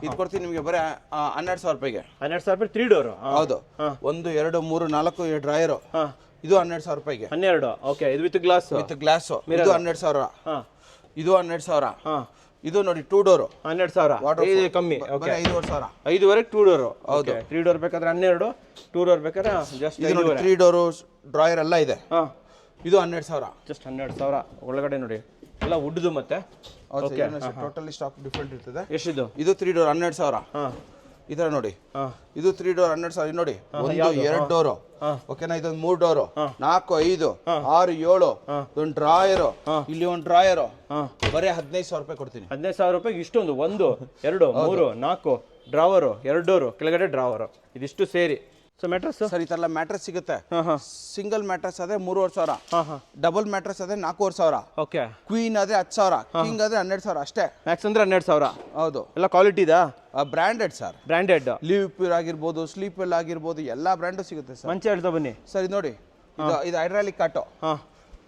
ಇದು ಕೊಡ್ತೀನಿ ನಿಮಗೆ ಬರೀ 12,000 ರೂಪಾಯಿಗೆ. 12,000 ರೂಪಾಯಿ 3 ಡೋರ್. ಹೌದು. 1 2 3 4 ಡ್ರಾಯರ್. ಇದು 12,000 ರೂಪಾಯಿಗೆ. 12. ಓಕೆ. ಇದು ವಿತ್ ಗ್ಲಾಸ್. ಇದು 12,000. ಇದು 12,000. ಇದು ನೋಡಿ 2 ಡೋರ್ 12,000. ಇದು ಕಮ್ಮಿ. ಓಕೆ. 5,500. 5ವರೆಗೆ 2 ಡೋರ್. ಹೌದು. 3 ಡೋರ್ ಬೇಕಾದ್ರೆ 12, 2 ಡೋರ್ ಬೇಕಾದ್ರೆ ಜಸ್ಟ್ ಇದು ನೋಡಿ 3 ಡೋರ್ ಡ್ರಾಯರ್ ಎಲ್ಲ ಇದೆ. ಇದು 12,000. ಜಸ್ಟ್ 12,000 ಒಳಗಡೆ ನೋಡಿ. ಎಲ್ಲ ವುಡ್ದು ಮತ್ತೆ. ಓಕೆ. ಟೋಟಲಿ ಸ್ಟಾಕ್ ಡಿಫರೆಂಟ್ ಇರ್ತದೆ. ಎಷ್ಟಿದು? ಇದು 3 ಡೋರ್ 12,000. ಇದರ ನೋಡಿ. ಇದು 3 ಡೋರ್ 12,000. ನೋಡಿ 1 2 ಡೋರ್. ಓಕೆನಾ? ಇದೊಂದು 3 ಡೋರ್ 4 5 6 7 ಒಂದು ಡ್ರಾಯರ್. ಇಲ್ಲಿ ಒಂದು ಡ್ರಾಯರ್ ಬರೀ 15,000 ರೂಪಾಯಿ ಕೊಡ್ತೀನಿ. 15,000 ರೂಪಾಯಿಗೆ ಇಷ್ಟೊಂದು 1 2 3 4 ಡ್ರಾವರು, 2 ಡೋರು, ಕೆಳಗಡೆ ಡ್ರಾವರು, ಇದಿಷ್ಟು ಸೇರಿ. ಸೊ ಮ್ಯಾಟ್ರಸ್ ಸರ್ ಈ ಥರ ಮ್ಯಾಟ್ರಸ್ ಸಿಗುತ್ತೆ. ಸಿಂಗಲ್ ಮ್ಯಾಟ್ರಸ್ ಅದೇ 3,500. ಡಬಲ್ ಮ್ಯಾಟ್ರಸ್ ಅದೇ 4,500. ಓಕೆ. ಕ್ವೀನ್ ಅದೇ 10,000. ಕಿಂಗ್ ಅದೇ 12,000 ಅಷ್ಟೇ. ಮ್ಯಾಕ್ಸ್ ಅಂದ್ರೆ 12,000. ಹೌದು. ಎಲ್ಲ ಕ್ವಾಲಿಟಿ ಇದಾ? Branded sir. Branded. Livpure ಆಗಿರ್ಬೋದು, ಸ್ಲೀಪಲ್ ಆಗಿರ್ಬೋದು, ಎಲ್ಲ ಬ್ರ್ಯಾಂಡು ಸಿಗುತ್ತೆ ಸರ್. ಮಂಚ ಹೇಳ್ತಾ ಬನ್ನಿ ಸರ್. ಇದು ನೋಡಿ, ಇದು ಹೈಡ್ರಾಲಿಕ್ ಕಾಟು.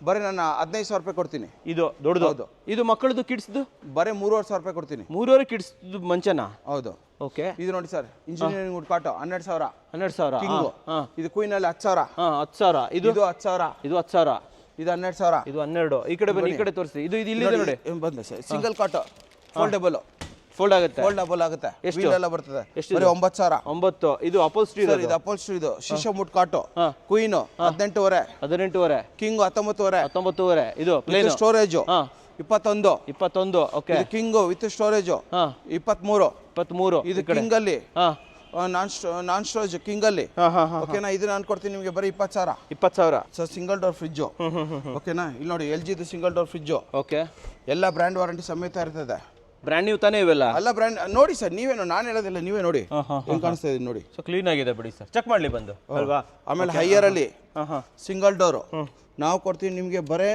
ಬರೀ ನಾನು 15,000 ರೂಪಾಯಿ ಕೊಡ್ತೀನಿ. ಇದು ದೊಡ್ಡದು. ಹೌದು. ಇದು ಮಕ್ಕಳದು ಕಿಡ್ಸ್ದು ಬರೀ 3,500 ರೂಪಾಯಿ ಕೊಡ್ತೀನಿ. 3,500 ಕಿಡ್ಸ್ದು ಮಂಚನ? ಹೌದು. ಓಕೆ. ಇದು ನೋಡಿ ಸರ್, ಇಂಜಿನಿಯರಿಂಗ್ ವುಡ್ ಕಾಟು 12,000. 12,000. ಕಿಂಗು. ಇದು ಕ್ವೀನ್ ಅಲ್ಲಿ 10,000. 10,000. ಇದು 10,000. ಇದು 10,000. ಇದು 12,000. ಇದು 12. ಈ ಕಡೆ ಬನ್ನಿ, ಈ ಕಡೆ ತೋರಿಸಿ. ಇದು ಇಲ್ಲಿದೆ ನೋಡಿ. ಬಂದೆ ಸರ್. ಸಿಂಗಲ್ ಕಾಟು ಫೋಲ್ಡಬಲ್. ಫೋಲ್ಡ್ ಆಗುತ್ತೆ. ಫೋಲ್ಡಬಲ್ ಆಗುತ್ತೆ. ಎಷ್ಟು ಎಲ್ಲ ಬರ್ತದೆ. ಎಷ್ಟು? ಬರೀ 9,000. 9. ಇದು ಅಪೋಲ್ಸ್ಟ್ರಿ. ಇದು ಅಪೋಲ್ಸ್ಟ್ರಿ. ಇದು ಶೀಶಾ ಮುಟ್ ಕಾಟು. ಕ್ವೀನ್ 18,500. 18,500. ಕಿಂಗ್ 19,500. 19,500. ಇದು ಪ್ಲೇನ್ ಸ್ಟೋರೇಜ್ 21. 21. ಓಕೆ. ಇದು ಕಿಂಗ್ ವಿತ್ ಸ್ಟೋರೇಜ್ 23. 23. ಇದು ಕಿಂಗ್ ಅಲ್ಲಿ ನಾನ್ ಸ್ಟೋರೇಜ್ ಕಿಂಗ್ ಅಲ್ಲಿ. ಓಕೆನಾ? ಇದು ನಾನು ಕೊಡ್ತೀನಿ ನಿಮಗೆ ಬರೀ 20,000. 20,000. Sir single door fridge. ಓಕೆನಾ? ಇಲ್ಲಿ ನೋಡಿ LG single door fridge. Okay. ಎಲ್ಲ ಬ್ರ್ಯಾಂಡ್ ವಾರಂಟಿ ಸಮೇತ ಇರ್ತದೆ. ಬ್ರ್ಯಾಂಡ್ ನ್ಯೂ ತಾನೇ ಇವೆಲ್ಲ? ಅಲ್ಲ ಬ್ರ್ಯಾಂಡ್ ನೋಡಿ ಸರ್. ನೀವೇನು ನಾನು ಹೇಳೋದಿಲ್ಲ, ನೀವೇ ನೋಡಿ ಹೆಂಗ್ ಕಾಣಿಸ್ತಾ ಇದೆ ನೋಡಿ. ಸೊ ಕ್ಲೀನ್ ಆಗಿದೆ ಬಿಡಿ ಸರ್, ಚೆಕ್ ಮಾಡ್ಲಿ ಬಂದು ಅಲ್ವಾ? ಆಮೇಲೆ ಹೈಯರ್ ಅಲ್ಲಿ ಸಿಂಗಲ್ ಡೋರ್ ನಾವು ಕೊಡ್ತೀವಿ ನಿಮಗೆ ಬರೇ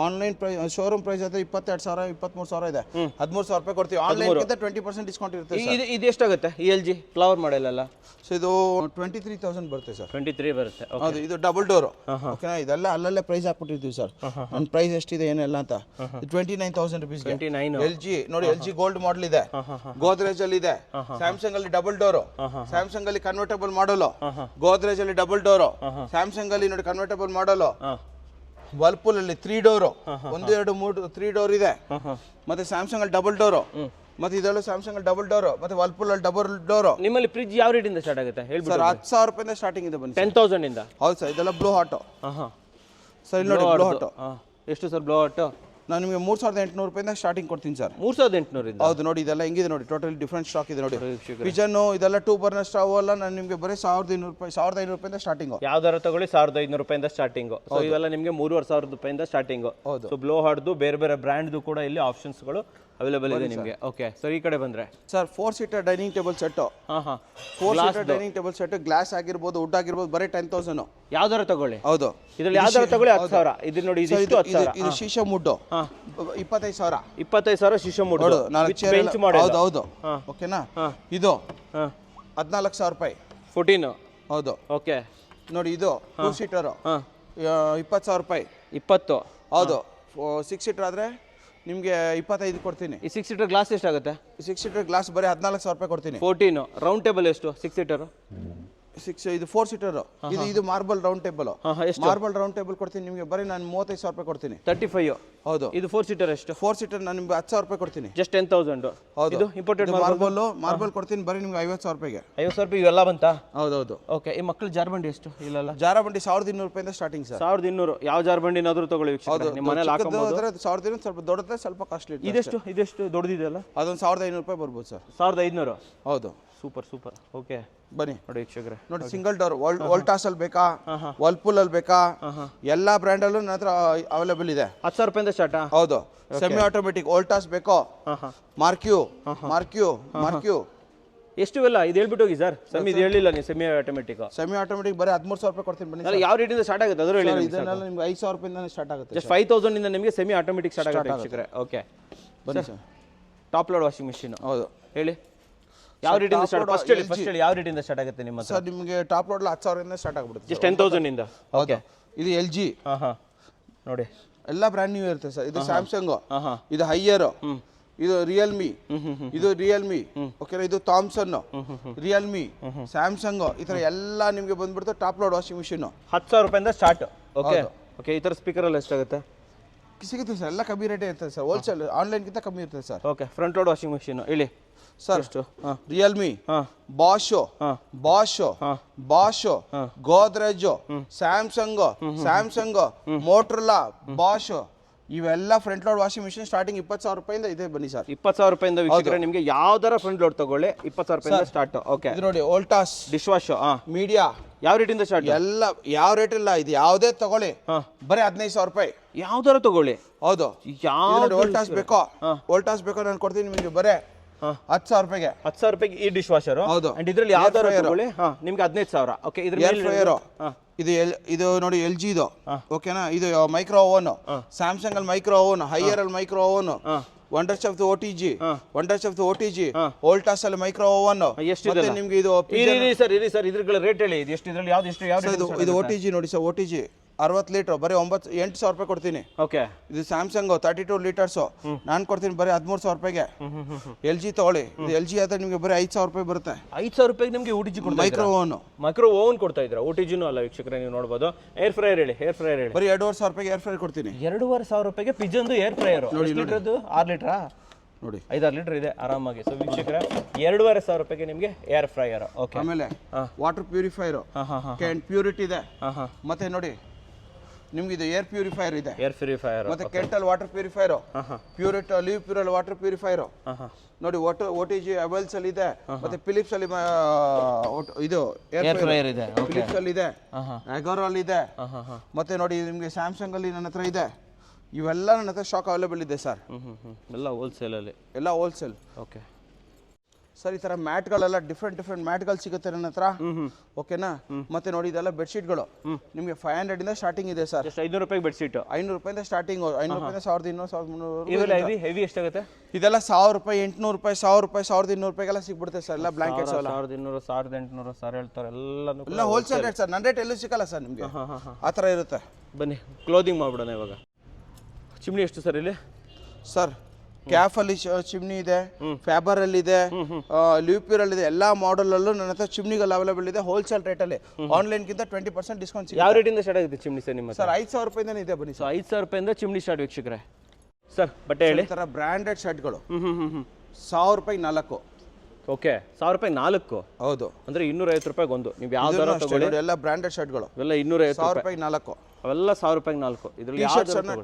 ಆನ್ಲೈನ್ ಪ್ರೈಸ್ ಶೋರೂಮ್ ಪ್ರೈಸ್ అయితే 22,000 23,000 ಇದೆ 13,000 ರೂಪಾಯಿ ಕೊಡ್ತೀವಿ ಆನ್ಲೈನ್ಗಿಂತ 20% ಡಿಸ್ಕೌಂಟ್ ಇರುತ್ತೆ ಸರ್. ಇದು ಎಷ್ಟಾಗುತ್ತೆ ಈ ಎಲ್ ಜಿ ಫ್ಲವರ್ ಮಾಡೆಲ್ ಅಲ್ಲ? ಸೊ ಇದು 23,000 ಬರುತ್ತೆ ಸರ್. 23 ಬರುತ್ತೆ. ಹೌದು, ಇದು ಡಬಲ್ ಡೋರು. ಓಕೆನಾ, ಇದೆಲ್ಲ ಅಲ್ಲಲ್ಲೇ ಪ್ರೈಸ್ ಹಾಕ್ಬಿಟ್ಟಿರ್ತೀವಿ ಸರ್. ನನ್ನ ಪ್ರೈಸ್ ಎಷ್ಟಿದೆ ಏನೆಲ್ಲ ಅಂತ. 29,000 ರುಪೀಸ್ಗೆ ಎಲ್ ಜಿ ನೋಡಿ. ಎಲ್ ಜಿ ಗೋಲ್ಡ್ ಮಾಡೆಲ್ ಇದೆ, ಗೋದ್ರೇಜ್ ಅಲ್ಲಿ ಇದೆ, ಸ್ಯಾಮ್ಸಂಗ್ ಅಲ್ಲಿ ಡಬಲ್ ಡೋರು, ಸ್ಯಾಮ್ಸಂಗ್ ಅಲ್ಲಿ ಕನ್ವರ್ಟಬಲ್ ಮಾಡಲು, ಗೋದ್ರೇಜ್ ಅಲ್ಲಿ ಡಬಲ್ ಡೋರು, ಸ್ಯಾಮ್ಸಂಗ್ ಅಲ್ಲಿ ನೋಡಿ ಕನ್ವರ್ಟಬಲ್ ಮಾಡಲು, ವರ್ಲ್ಪೂಲ್ ಅಲ್ಲಿ 3 ಡೋರು, 1 2 3 3 ಡೋರ್ ಇದೆ, ಮತ್ತೆ ಸ್ಯಾಮ್ಸಂಗ್ ಅಲ್ಲಿ ಡಬಲ್ ಡೋರು, ಮತ್ತೆ ಇದರಲ್ಲೂ ಸ್ಯಾಮ್ಸಂಗ್ ಅಲ್ಲಿ ಡಬಲ್ ಡೋರು, ಮತ್ತೆ ವರ್ಲ್ಪೂಲ್ ಅಲ್ಲಿ ಡಬಲ್ ಡೋರು. ನಿಮ್ಮಲ್ಲಿ ಫ್ರಿಜ್ ಯಾವ ರೇಟಿಂದ ಸ್ಟಾರ್ಟ್ ಆಗುತ್ತೆ ಹೇಳ್ಬಿಡಿ ಸರ್? 10,000 ರೂಪಾಯಿಂದ ಸ್ಟಾರ್ಟಿಂಗ್ ಇದೆ ಬನ್ನಿ. 10,000 ಇಂದ? ಹೌದು ಸರ್, ಇದೆಲ್ಲ ಬ್ಲೂ ಹಾಟು. ಸರ್ ಇಲ್ಲಿ ನೋಡಿ ಬ್ಲೂ ಹಾಟು. ಎಷ್ಟು ಸರ್ ಬ್ಲೂ ಹಾಟು? ನಾನು ನಿಮಗೆ 3,800 ರೂಪಾಯಿಂದ ಸ್ಟಾರ್ಟಿಂಗ್ ಕೊಡ್ತೀನಿ ಸರ್. 3,800 ಇಂದ? ಹೌದು ನೋಡಿ, ಇದೆಲ್ಲ ಹೆಂಗಿದೆ ನೋಡಿ, ಟೋಟಲ್ ಡಿಫ್ರೆಂಟ್ ಸ್ಟಾಕ್ ಇದೆ ನೋಡಿ. ಪಿಜನ್ನು ಇದೆಲ್ಲ 2 ಬರ್ನರ್ ಸ್ಟವ್ ಎಲ್ಲ ನಾನು ನಿಮಗೆ ಬರೀ 1,200 ರೂಪಾಯಿ 1,500 ರೂಪಾಯಿಂದ ಸ್ಟಾರ್ಟಿಂಗು. ಯಾವ್ದಾರ ತಗೊಳ್ಳಿ 1,500 ರೂಪಾಯಿಂದ ಸ್ಟಾರ್ಟಿಂಗು. ಸೊ ಇವೆಲ್ಲ ನಿಮಗೆ 3,500 ರೂಪಾಯಿಂದ ಸ್ಟಾರ್ಟಿಂಗು. ಹೌದು. ಸೊ ಬ್ಲೋ ಹಾರ್ಡ್ದು ಬೇರೆ ಬೇರೆ ಬ್ರ್ಯಾಂಡ್ದು ಕೂಡ ಇಲ್ಲಿ ಆಪ್ಷನ್ಸ್ಗಳು ಅವೈಲೇಬಲ್ ಇದೆ ನಿಮಗೆ. ಓಕೆ ಸರ್, ಈ ಕಡೆ ಬಂದ್ರೆ sir 4 seater dining table set. 4 seater dining table set, glass ಆಗಿರ್ಬೋದು, ವುಡ್ ಆಗಿರ್ಬೋದು, ಬರೀ 10,000. ಯಾವ್ದಾರ ತಗೊಳ್ಳಿ. ಹೌದು, ಇದ್ರಲ್ಲಿ ಯಾವ್ದಾರ ತಗೊಳ್ಳಿ 10,000. ಇದು ನೋಡಿ, ಇದು 10,000. ಇದು ಶೀಶಾ ವುಡ್ 25,000. 25,000 ಶಿಶು ಮೂಡ್. Bench model. ಹೌದು ಹೌದು. ಓಕೆನಾ, ಇದು 14,000 ರೂಪಾಯಿ. 14. ಹೌದು. ಓಕೆ ನೋಡಿ, ಇದು 2 ಸೀಟರ್ 20,000 ರೂಪಾಯಿ. 20. ಹೌದು. 6 ಸೀಟರ್ ಆದ್ರೆ ನಿಮಗೆ 25 ಕೊಡ್ತೀನಿ. ಈ 6 ಸೀಟರ್ ಗ್ಲಾಸ್ ಎಷ್ಟಾಗುತ್ತೆ? 6 ಸೀಟರ್ ಗ್ಲಾಸ್ ಬರೀ 14,000 ರೂಪಾಯಿ ಕೊಡ್ತೀನಿ. 14. ರೌಂಡ್ ಟೇಬಲ್ ಎಷ್ಟು 6 ಸೀಟರ್? 6 ಇದು 4 ಸೀಟರ್. ಇದು marble round table. Marble round table ಕೊಡ್ತೀನಿ ನಿಮಗೆ ಬರೀ ನಾನು 35,000 ರೂಪಾಯಿ ಕೊಡ್ತೀನಿ. 35. ಹೌದು. ಇದು 4 ಸೀಟರ್ ಎಷ್ಟು? 4 ಸೀಟರ್ ನಾನು ನಿಮಗೆ 10,000 ರೂಪಾಯಿ ಕೊಡ್ತೀನಿ. ಜಸ್ಟ್ 10,000. ಹೌದು. ಇದು ಇಂಪೋರ್ಟೆಡ್ ಮಾರ್ಬಲ್ ಕೊಡ್ತೀನಿ ಬರೀ ನಿಮಗೆ 50,000 ರೂಪಾಯಿಗೆ. 50,000 ರೂಪಾಯಿ ಇವೆಲ್ಲ ಬಂತಾ? ಹೌದೌದು. ಓಕೆ. ಈ ಮಕ್ಕಳು ಜಾರ್ಬಂಡಿ ಎಷ್ಟು? ಇಲ್ಲಲ್ಲ, ಜಾರಬಂಡಿ 1,200 ರೂಪಾಯಿಂದ ಸ್ಟಾರ್ಟಿಂಗ್ ಸರ್. 1,200. ಯಾವ ಜಾರ್ಬಂಡಿನಾದ್ರೂ ತಗೊಳ್ಳಿ ವೀಕ್ಷಕರೇ, ನಿಮ್ಮ ಮನೇಲಿ ಹಾಕಬಹುದು. 1,200 ಸ್ವಲ್ಪ ದೊಡ್ಡದ್ರೆ ಸ್ವಲ್ಪ ಕಾಸ್ಟ್ಲಿ. ಇದೆಷ್ಟು ದೊಡ್ಡದಿದೆಯಲ್ಲ? ಅದೊಂದು 1,500 ರೂಪಾಯಿ ಬರ್ಬೋದು ಸರ್. 1,500. ಹೌದು. ಸೂಪರ್. ಓಕೆ, ಬನ್ನಿ ನೋಡಿ ವೀಕ್ಷಕರೇ. ನೋಡಿ, ಸಿಂಗಲ್ ಡೋರ್ ವೋಲ್ಟಾಸ್ ಅಲ್ಲಿ ಬೇಕಾ, ವರ್ಲ್ಪೂಲ್ ಅಲ್ಲಿ ಬೇಕಾ, ಎಲ್ಲಾ ಬ್ರ್ಯಾಂಡ್ ಅಲ್ಲೂ ನನ್ನ ಹತ್ರ ಅವೈಲೇಬಲ್ ಇದೆ. 10,000 ರೂಪಾಯಿಂದ ಸ್ಟಾರ್ಟ್. ಹೌದು. ಸೆಮಿ ಆಟೋಮೆಟಿಕ್ ವೋಲ್ಟಾಸ್ ಬೇಕೋ, ಮಾರ್ಕ್ಯೂ. ಎಷ್ಟು ಇಲ್ಲ ಇದು ಹೇಳ್ಬಿಟ್ಟು ಹೋಗಿ ಸರ್. ಸೆಮಿ ಇದು ಹೇಳಿಲ್ಲ ನೀವು. ಸೆಮಿ ಆಟೋಮೆಟಿಕ್ ಬರೀ 13,000 ರೂಪಾಯಿ ಕೊಡ್ತೀನಿ ಬನ್ನಿ. ಯಾವ ರೇಟಿಂದ ಸ್ಟಾರ್ಟ್ ಆಗುತ್ತೆ ಅದ್ರ ಹೇಳಿ. ಇದನ್ನೆಲ್ಲ ನಿಮ್ಗೆ 5,000 ರೂಪಾಯಿಂದ ಸ್ಟಾರ್ಟ್ ಆಗುತ್ತೆ. ಜಸ್ಟ್ 5,000 ಇಂದ ನಿಮಗೆ ಸೆಮಿ ಆಟೋಮೆಟಿಕ್ ಸ್ಟಾರ್ಟ್ ಆಗುತ್ತೆ ವೀಕ್ಷಕರೇ. ಓಕೆ ಬನ್ನಿ sir. Top load washing machine. ಹೌದು. ಹೇಳಿ ಯಾವ ರೇಟಿಂದ ಸ್ಟಾರ್ಟ್? ಫಸ್ಟ್ ಹೇಳಿ ಯಾವ ರೇಟಿಂದ ಸ್ಟಾರ್ಟ್ ಆಗುತ್ತೆ ನಿಮ್ಮ ಹತ್ರ? ಸರ್ ನಿಮಗೆ ಟಾಪ್ ಲೋಡ್ 10,000 ಇಂದ ಸ್ಟಾರ್ಟ್ ಆಗ್ಬಿಡುತ್ತೆ. ಜಸ್ಟ್ 10,000 ಇಂದ. ಓಕೆ. ಇದು ಎಲ್ ಜಿ. ನೋಡಿ ಎಲ್ಲ ಬ್ರ್ಯಾಂಡ್ ನ್ಯೂ ಇರುತ್ತೆ ಸರ್. ಇದು ಸ್ಯಾಮ್ಸಂಗ್, ಇದು ಹೈಯರ್, ಇದು ರಿಯಲ್ಮಿ, ಓಕೆನಾ, ಇದು ಥಾಮ್ಸನ್, ರಿಯಲ್ಮಿ, ಸ್ಯಾಮ್ಸಂಗ್, ಈ ತರ ಎಲ್ಲ ನಿಮಗೆ ಬಂದ್ಬಿಡುತ್ತೆ ಟಾಪ್ ಲೋಡ್ ವಾಷಿಂಗ್ ಮಿಷಿನ್. 10,000 ರೂಪಾಯಿಂದ ಸ್ಟಾರ್ಟ್. ಓಕೆ. ಈ ತರ ಸ್ಪೀಕರ್ ಎಲ್ಲ ಎಷ್ಟಾಗುತ್ತೆ? ಸಿಗುತ್ತೆ ಸರ್, ಎಲ್ಲ ಕಮ್ಮಿ ರೇಟೇ ಇರ್ತದೆ ಸರ್. ಹೋಲ್ಸೇಲ್ ಆನ್ಲೈನ್ಗಿಂತ ಕಮ್ಮಿ ಇರ್ತದೆ sir. Okay. Front load washing machine ಹೇಳಿ sir. Realme, Bosch, Godrej, Samsung, Motorola, Bosch, ಇವೆಲ್ಲ front load washing machine starting 20,000 ರೂಪಾಯಿಂದ ಇದೆ ಬನ್ನಿ ಸರ್. 20,000 ರೂಪಾಯಿಂದ ವೀಕ್ಷಕರೇ ನಿಮಗೆ ಯಾವ್ದಾರ ಫ್ರಂಟ್ ಲೋಡ್ ತಗೊಳ್ಳಿ 20,000 ರೂಪಾಯಿಂದ ಸ್ಟಾರ್ಟ್. ಓಕೆ. ಇದು ನೋಡಿ ವೋಲ್ಟಾಸ್ ಡಿಶ್ ವಾಶ್ ಮೀಡಿಯಾ ಯಾವ ರೇಟಿಂದ ಸ್ಟಾರ್ಟ್? ಎಲ್ಲ ಯಾವ ರೇಟ್ ಇಲ್ಲ, ಇದು ಯಾವುದೇ ತಗೊಳ್ಳಿ ಬರೀ 15,000 ರೂಪಾಯಿ. ಯಾವ್ದಾರ ತಗೊಳ್ಳಿ. ಹೌದು. ವೋಲ್ಟಾಸ್ ಬೇಕೋ ನಾನು ಕೊಡ್ತೀನಿ ನಿಮಗೆ ಬರೀ 10,000 ರೂಪಾಯಿಗೆ. 10,000 ರೂಪಾಯಿಗೆ ಈ ಡಿಶ್ ವಾಷರ್. ಹೌದು. ಅಂಡ್ ಇದ್ರಲ್ಲಿ ಯಾವ್ದಾರ ತಗೊಳ್ಳಿ ನಿಮ್ಗೆ 15,000. ಓಕೆ. ಇದು ನೋಡಿ ಎಲ್ ಜಿ ಇದು. ಓಕೆನಾ, ಇದು ಮೈಕ್ರೋ ಓವನ್, ಸ್ಯಾಮ್ಸಂಗ್ ಅಲ್ಲಿ ಮೈಕ್ರೋ ಓವನ್, ಹೈಯರ್ ಅಲ್ಲಿ micro oven, wonder chef OTG, Voltas ಅಲ್ಲಿ ಮೈಕ್ರೋ ಓವನ್. ಎಷ್ಟು ನಿಮ್ಗೆ ಇದು ಸರ್ ಇದ್ರ ರೇಟ್ ಹೇಳಿ. ಇದು ಎಷ್ಟು ಇದ್ರಲ್ಲಿ ಯಾವ್ದು? ಇದು OTG ನೋಡಿ ಸರ್. OTG 60 ಲೀಟರ್ ಬರೀ 8,000 ರೂಪಾಯಿ ಕೊಡ್ತೀನಿ. ಓಕೆ. ಇದು ಸ್ಯಾಮ್ಸಂಗ್ 32 ಲೀಟರ್ಸ್ ನಾನು ಕೊಡ್ತೀನಿ ಬರೀ 13,000 ರೂಪಾಯಿಗೆ. ಎಲ್ ಜಿ ತಗೊಳ್ಳಿ. ಇದು ಎಲ್ ಜಿ ಆದ್ರೆ ನಿಮಗೆ ಬರೀ 5,000 ರೂಪಾಯಿ ಬರುತ್ತೆ. 5,000 ರೂಪಾಯಿಗೆ ನಿಮಗೆ OTG ಮೈಕ್ರೋ ಓವನ್ ಕೊಡ್ತಾ ಇದ್ರ. OTGನೂ ಅಲ್ಲ ವೀಕ್ಷಕರೇ, ನೀವು ನೋಡಬಹುದು. ಏರ್ ಫ್ರೈಯರ್ ಹೇಳಿ. ಬರೀ 2,500 ರೂಪಾಯಿಗೆ ಏರ್ ಫ್ರೈಯರ್ ಕೊಡ್ತೀನಿ. 2,500 ರೂಪಾಯಿಗೆ ಪಿಜನ್ದು ಏರ್ ಫ್ರೈಯರ್. ನೋಡಿ 6 ಲೀಟರ್ ನೋಡಿ, 5-6 ಲೀಟರ್ ಇದೆ ಆರಾಮಾಗಿ. ಸೊ ವೀಕ್ಷಕರೇ 2,500 ರೂಪಾಯಿಗೆ ನಿಮಗೆ ಏರ್ ಫ್ರೈಯರ್. ಓಕೆ. ಆಮೇಲೆ ವಾಟರ್ ಪ್ಯೂರಿಫೈಯರ್, ಪ್ಯೂರಿಟಿ ಇದೆ. ಮತ್ತೆ ನೋಡಿ ನಿಮ್ಗೆ ಇದು ಏರ್ ಪ್ಯೂರಿಫೈಯರ್ ಇದೆ. ಮತ್ತೆ ಕೆಂಟಲ್ water purifier, Pureit Livpure water purifier ನೋಡಿ. OTG ಅವೈಲ್ಸ್ ಅಲ್ಲಿ ಇದೆ. ಮತ್ತೆ ಫಿಲಿಪ್ಸ್ ಅಲ್ಲಿ ಇದು ಏರ್ ಫ್ರೈಯರ್ ಇದೆ. ಫಿಲಿಪ್ಸ್ ಅಲ್ಲಿ ಇದೆ, ಅಗೋರ್ ಅಲ್ಲಿ ಇದೆ. ಮತ್ತೆ ನೋಡಿ ನಿಮ್ಗೆ ಸ್ಯಾಮ್ಸಂಗ್ ಅಲ್ಲಿ ನನ್ನ ಹತ್ರ ಇದೆ. ಇವೆಲ್ಲ ನನ್ನ ಹತ್ರ ಸ್ಟಾಕ್ ಅವೈಲೇಬಲ್ ಇದೆ ಸರ್. ಎಲ್ಲ ಹೋಲ್ಸೇಲ್ ಅಲ್ಲಿ. ಎಲ್ಲ ಹೋಲ್ಸೇಲ್. ಓಕೆ. ಸರ್ ಈ ತರ ಮ್ಯಾಟ್ಗಳೆಲ್ಲ ಡಿಫ್ರೆಂಟ್ ಮ್ಯಾಟ್ಗಳು ಸಿಗುತ್ತೆ ನನ್ನ ಹತ್ರ. ಓಕೆನಾ. ಮತ್ತೆ ನೋಡಿ ಇದೆಲ್ಲ ಬೆಡ್ಶೀಟ್ಗಳು ನಿಮಗೆ 500 ಇಂದ ಸ್ಟಾರ್ಟಿಂಗ್ ಇದೆ ಸರ್. ಜಸ್ಟ್ 500 ರೂಪಾಯಿ ಬೆಡ್ಶೀಟ್. 500 ರೂಪಾಯಿಂದ ಸ್ಟಾರ್ಟಿಂಗ್, 500 ರೂಪಾಯಿಂದ 1200 1300. ಇವೆಲ್ಲ ಹೆವಿ ಎಷ್ಟಾಗುತ್ತೆ? ಇದೆಲ್ಲ 1000 ರೂಪಾಯಿ, 800 ರೂಪಾಯಿ, 1000 ರೂಪಾಯಿ, 1200 ರೂಪಾಯಿಗೆಲ್ಲ ಸಿಗ್ಬಿಡುತ್ತೆ ಸರ್. ಎಲ್ಲ ಬ್ಲಾಂಕೆಟ್ಸ್ ಎಲ್ಲ 1200, 1800, 1700 ಎಲ್ಲಾನು ಎಲ್ಲ ಹೋಲ್ಸೇಲ್ ರೇಟ್ ಸರ್. ನನ್ನ ರೇಟ್ ಎಲ್ಲೂ ಸಿಕ್ಕಲ್ಲ ಸರ್ ನಿಮಗೆ, ಆ ಥರ ಇರುತ್ತೆ. ಬನ್ನಿ ಕ್ಲೋದಿಂಗ್ ಮಾಡ್ಬಿಡೋಣ ಇವಾಗ. ಚಿಮ್ನಿ ಎಷ್ಟು ಸರ್ ಇಲ್ಲಿ? ಸರ್ ಕ್ಯಾಫಲ್ಲಿ ಚಿಮ್ನಿ ಇದೆ, ಫ್ಯಾಬರ್ ಅಲ್ಲಿ ಇದೆ, ಲ್ಯೂಪ್ಯೂರ್ ಅಲ್ಲಿ ಇದೆ. ಎಲ್ಲಾ ಮಾಡೆಲ್ ಅಲ್ಲೂ ನನ್ನ ಹತ್ರ ಚಿಮ್ನಿಗಳು ಅವೈಲೇಬಲ್ ಇದೆ ಹೋಲ್ಸೇಲ್ ರೇಟ್ ಅಲ್ಲಿ. ಆನ್ಲೈನ್ ಗಿಂತ 20% ಡಿಸ್ಕೌಂಟ್ ಸಿಗುತ್ತೆ. ಯಾವ ರೇಟಿಂದ ಸ್ಟಾರ್ಟ್ ಆಗುತ್ತೆ ಚಿಮ್ನಿ ಸರ್ ನಿಮ್ಮ? ಸರ್ 5000 ರೂಪಾಯಿಂದ ಇದೆ ಬನ್ನಿ. ಸೊ 5000 ರೂಪಾಯಿಂದ ಚಿಮ್ನಿ ಸ್ಟಾರ್ಟ್ ವೀಕ್ಷಕರೇ. ಸರ್ ಬಟ್ಟೆ ಹೇಳಿ. ಈ ತರ ಬ್ರಾಂಡೆಡ್ ಶರ್ಟ್ಗಳು 1000 ರೂಪಾಯಿ 4. ಓಕೆ, 1000 ರೂಪಾಯಿ 4. ಹೌದು, ಅಂದ್ರೆ 250 ರೂಪಾಯಿಗೆ ಒಂದು. ನೀವು ಯಾವ್ದಾರ ತಗೊಳ್ಳಿ, ಎಲ್ಲ ಬ್ರಾಂಡೆಡ್ ಶರ್ಟ್ಗಳು ಇವೆಲ್ಲ 250 1000 ರೂಪಾಯಿ 4. ಅವೆಲ್ಲ 1000 ರೂಪಾಯಿಗೆ 4. ಇದ್ರಲ್ಲಿ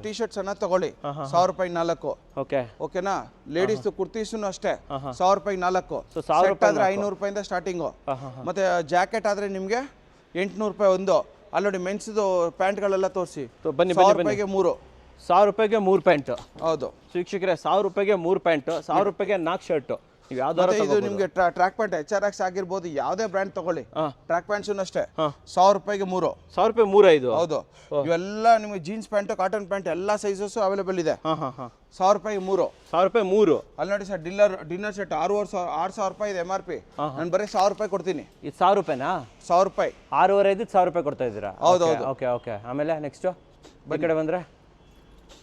ಟಿ ಶರ್ಟ್ಸ್ ಅನ್ನ ತಗೊಳ್ಳಿ 1000 ರೂಪಾಯಿ 4. ಓಕೆ, ಓಕೆನಾ. ಲೇಡೀಸ್ ಕುರ್ತೀಸ್ನು ಅಷ್ಟೇ 1000 ರೂಪಾಯಿ 4. ಸೊ 1000 ರೂಪಾಯಿ ಆದ್ರೆ 500 ರೂಪಾಯಿಂದ ಸ್ಟಾರ್ಟಿಂಗು. ಮತ್ತೆ ಜಾಕೆಟ್ ಆದ್ರೆ ನಿಮ್ಗೆ 800 ರೂಪಾಯಿ ಒಂದು. ಅಲ್ಲಿ ನೋಡಿ ಮೆನ್ಸ್ದು ಪ್ಯಾಂಟ್ಗಳೆಲ್ಲ ತೋರಿಸಿ. ಬನ್ನಿ 1000 ರೂಪಾಯಿಗೆ 3. 1000 ರೂಪಾಯಿಗೆ 3 ಪ್ಯಾಂಟ್. ಹೌದು ವೀಕ್ಷಕರೇ, 1000 ರೂಪಾಯಿಗೆ 3 ಪ್ಯಾಂಟ್, 1000 ರೂಪಾಯಿಗೆ 4 ಶರ್ಟ್. ನೀವು ಯಾವ್ದಾರ ಇದು ನಿಮ್ಗೆ ಟ್ರ್ಯಾಕ್ ಪ್ಯಾಂಟ್ HRX ಆಗಿರ್ಬೋದು, ಯಾವುದೇ ಬ್ರ್ಯಾಂಡ್ ತಗೊಳ್ಳಿ. ಟ್ರ್ಯಾಕ್ ಪ್ಯಾಂಟ್ಸ್ ಅಷ್ಟೇ 1000 ರೂಪಾಯಿಗೆ 3. 1000 ರೂಪಾಯಿ 3 ಇದು. ಹೌದು, ಇವೆಲ್ಲ ನಿಮ್ಗೆ ಜೀನ್ಸ್ ಪ್ಯಾಂಟ್, ಕಾಟನ್ ಪ್ಯಾಂಟ್ ಎಲ್ಲ ಸೈಜಸ್ ಅವೈಲೇಬಲ್ ಇದೆ. 1000 ರೂಪಾಯಿಗೆ 3. 1000 ರೂಪಾಯಿ 3. ಅಲ್ಲಿ ನೋಡಿ ಸರ್, ಡಿನ್ನರ್ ಸೆಟ್ 6000 ರೂಪಾಯಿ ಇದೆ MRP. ನಾನು ಬರೀ 1000 ರೂಪಾಯಿ ಕೊಡ್ತೀನಿ. ಇದು 1000 ರೂಪಾಯಿನಾ? 1000 ರೂಪಾಯಿ. 6,500 1000 ರೂಪಾಯಿ ಕೊಡ್ತಾ ಇದ್ದೀರಾ? ಹೌದು. Okay okay. ಆಮೇಲೆ ನೆಕ್ಸ್ಟ್ ಈ ಕಡೆ ಬಂದ್ರೆ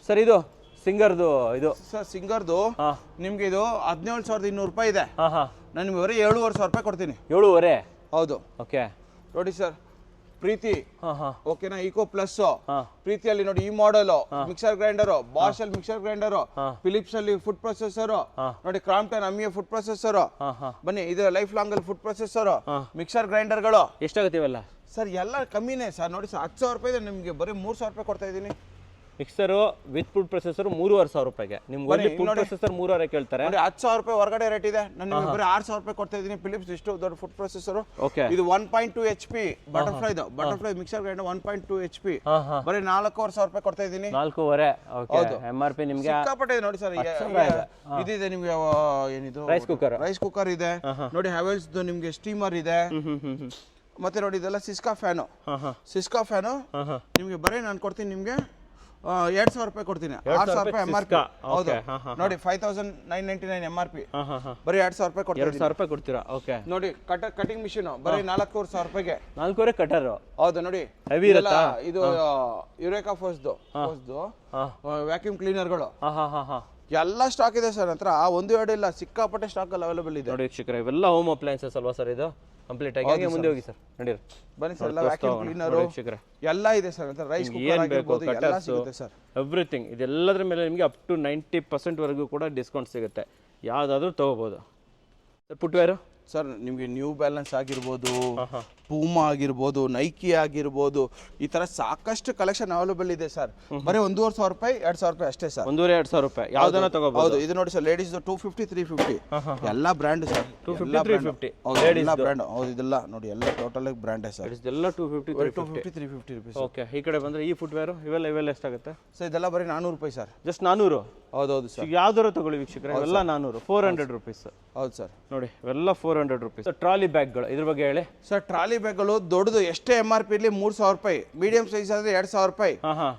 ಸರ್, ಇದು ಸಿಂಗರ್ದು. ಇದು ಸರ್ ಸಿಂಗರ್ದು ನಿಮ್ಗೆ ಇದು 17200 ರೂಪಾಯಿ ಇದೆ. ನಾನು ನಿಮ್ಗೆ ಬರೀ 7500 ರೂಪಾಯಿ ಕೊಡ್ತೀನಿ. 7,500? ಹೌದು. ಓಕೆ ನೋಡಿ ಸರ್, ಪ್ರೀತಿ. ಓಕೆನಾ. ಈಕೋ ಪ್ಲಸ್ ಪ್ರೀತಿಯಲ್ಲಿ ನೋಡಿ ಈ ಮಾಡೆಲ್ ಮಿಕ್ಸರ್ ಗ್ರೈಂಡರ್, ಬಾಷ್ ಅಲ್ಲಿ ಮಿಕ್ಸರ್ ಗ್ರೈಂಡರ್, ಫಿಲಿಪ್ಸ್ ಅಲ್ಲಿ ಫುಡ್ ಪ್ರೊಸೆಸರ್, ನೋಡಿ ಕ್ರಾಂಪ್ಟನ್ ಅಮಿಯ ಫುಡ್ ಪ್ರೊಸೆಸರ್. ಬನ್ನಿ, ಇದು ಲೈಫ್ ಲಾಂಗ್ ಅಲ್ಲಿ ಫುಡ್ ಪ್ರೊಸೆಸರ್, ಮಿಕ್ಸರ್ ಗ್ರೈಂಡರ್ಗಳು. ಎಷ್ಟಾಗುತ್ತೆ ಇವೆಲ್ಲ? ಸರ್ ಎಲ್ಲ ಕಮ್ಮಿನೇ ಸರ್. ನೋಡಿ ಸರ್, 10,000 ರೂಪಾಯಿ ಇದೆ, ನಿಮ್ಗೆ ಬರೀ 3000 ರೂಪಾಯಿ ಕೊಡ್ತಾ ಇದ್ದೀನಿ. ಮಿಕ್ಸರು ವಿತ್ ಫುಡ್ ಪ್ರೊಸೆಸರ್ 3500 ರೂಪಾಯಿಗೆ. ನಿಮ್ಗೆ ಫುಡ್ ಪ್ರೊಸೆಸರ್ 3000 ಕೇಳ್ತಾರೆ. ನೋಡಿ 10,000 ರೂಪಾಯಿ ಹೊರಗಡೆ ರೇಟ್ ಇದೆ. ನಾನು ನಿಮಗೆ ಬರೀ 6000 ರೂಪಾಯಿ ಕೊಡ್ತಾ ಇದ್ದೀನಿ. ಫಿಲಿಪ್ಸ್ ಇಷ್ಟು ದೊಡ್ಡ ಫುಡ್ ಪ್ರೊಸೆಸರ್. ಓಕೆ, ಇದು 1.2 HP butterfly mixer grinder 1.2 HP. ಬರೀ 4500 ರೂಪಾಯಿ ಕೊಡ್ತಾ ಇದ್ದೀನಿ. 4,500. ಓಕೆ, MRP ನಿಮ್ಗೆ ಸಿಕ್ಕಾಪಟ್ಟೆ ಇದೆ ನೋಡಿ ಸರ್. ಇದಿದೆ ನಿಮ್ಗೆ ಏನಿದು ರೈಸ್ ಕುಕ್ಕರ್ ಇದೆ. ನೋಡಿ ಹ್ಯಾವೆಲ್ಸ್ ನಿಮ್ಗೆ ಸ್ಟೀಮರ್ ಇದೆ. ಮತ್ತೆ ನೋಡಿ ಇದೆಲ್ಲ ಸಿಸ್ಕಾ ಫ್ಯಾನು. ನಿಮ್ಗೆ ಬರೀ ನಾನು ಕೊಡ್ತೀನಿ ನಿಮ್ಗೆ 2000 ರೂಪಾಯಿ ಕೊಡ್ತೀನಿ. 6000 ರೂಪಾಯಿ MRP. ಹೌದು ನೋಡಿ, 5999 MRP. ಬರೀ 2000 ರೂಪಾಯಿ ಕೊಡ್ತೀನಿ. 2000 ರೂಪಾಯಿ ಕೊಡ್ತೀರಾ? ಓಕೆ. ನೋಡಿ ಕಟಿಂಗ್ ಮಿಷಿನ್ ಬರೀ 4500 ರೂಪಾಯಿಗೆ. 4,500 ಕಟರ್. ಹೌದು ನೋಡಿ, ಹೆವಿ ಇರುತ್ತಾ? ಇದು ಯುರೇಕಾ ಫೋರ್ಸ್ದು ವ್ಯಾಕ್ಯೂಮ್ ಕ್ಲೀನರ್ಗಳು ಎಲ್ಲ ಸ್ಟಾಕ್ ಇದೆ ಸರ್ ಹತ್ರ. ಒಂದು ಎರಡು ಇಲ್ಲ, ಸಿಕ್ಕಾಪಟ್ಟೆ ಸ್ಟಾಕ್ ಅಲ್ಲಿ ಅವೈಲೇಬಲ್ ಇದೆ. ನೋಡಿ ವೀಕ್ಷಕರೇ, ಇವೆಲ್ಲ ಹೋಮ್ ಅಪ್ಲೈನ್ಸಸ್ ಅಲ್ವಾ ಸರ್? ಇದು ಕಂಪ್ಲೀಟ್ ಆಗಿ ಮುಂದೆ ಹೋಗಿ ಸರ್, ನಡೀರಿ ಬನ್ನಿ ಸರ್. ಎಲ್ಲ ವ್ಯಾಕ್ಯೂಮ್ ಕ್ಲೀನರ್ ಎಲ್ಲ ಇದೆ ಸರ್ ಹತ್ರ. ರೈಸ್ ಕುಕ್ಕರ್ ಆಗಿರ್ಬೋದು, ಎಲ್ಲ ಸಿಗುತ್ತೆ ಸರ್. ಎವ್ರಿಥಿಂಗ್. ಇದೆಲ್ಲದರ ಮೇಲೆ ನಿಮಗೆ ಅಪ್ ಟು 90% ವರೆಗೂ ಕೂಡ ಡಿಸ್ಕೌಂಟ್ ಸಿಗುತ್ತೆ. ಯಾವುದಾದ್ರೂ ತೊಗೋಬೋದು ಸರ್. ಫುಟ್ವೇರು ಸರ್ ನಿಮಗೆ ನ್ಯೂ ಬ್ಯಾಲೆನ್ಸ್ ಆಗಿರ್ಬೋದು, ಪೂಮಾ ಆಗಿರ್ಬೋದು, ನೈಕಿ ಆಗಿರ್ಬೋದು, ಈ ತರ ಸಾಕಷ್ಟು ಕಲೆಕ್ಷನ್ ಅವೈಲೇಬಲ್ ಇದೆ ಸರ್. ಬರೀ 1500 ರೂಪಾಯಿ 2000 ರೂಪಾಯಿ ಅಷ್ಟೇ ಸರ್. 1500-2000 ರೂಪಾಯಿ ಯಾವ್ದನ್ನ ತಗೋಬಹುದು. ಹೌದು, ಇದು ನೋಡಿ ಸರ್, ಲೇಡೀಸ್ 250 350 ಎಲ್ಲ ಬ್ರ್ಯಾಂಡ್ ಸರ್. 250-350 ಎಲ್ಲ ಬ್ರ್ಯಾಂಡ್. ಹೌದು, ಇದೆಲ್ಲ ನೋಡಿ ಎಲ್ಲ ಟೋಟಲ್ ಬ್ರ್ಯಾಂಡ್ ಸರ್. ಇದೆಲ್ಲ 250-350 ರೂಪೀಸ್. ಓಕೆ. ಈ ಕಡೆ ಬಂದ್ರೆ ಈ ಫುಟ್ವೇರು ಇವೆಲ್ಲ ಎಷ್ಟಾಗುತ್ತೆ ಸರ್? ಇದೆಲ್ಲ ಬರೀ 400 ರೂಪಾಯಿ ಸರ್. ಜಸ್ಟ್ 400? ಹೌದೌದು ಸರ್. ಯಾವ್ದಾರು ತಗೊಳ್ಳಿ ವೀಕ್ಷಕರೇ, ಇವೆಲ್ಲ 400. 400 ರೂಪೀಸ್. ಹೌದು ಸರ್. ನೋಡಿ ಇವೆಲ್ಲ 400 ರೂಪೀಸ್. ಟ್ರಾಲಿ ಬ್ಯಾಗ್ಗಳು ಇದ್ರ ಬಗ್ಗೆ ಹೇಳಿ ಸರ್. ಟ್ರಾಲಿ ಬ್ಯಾಗ್ಗಳು ದೊಡ್ಡದು ಎಷ್ಟೇ MRP ಇರಲಿ 3000 ರೂಪಾಯಿ. ಮೀಡಿಯಂ ಸೈಜ್ ಆದ್ರೆ 2000 ರೂಪಾಯಿ.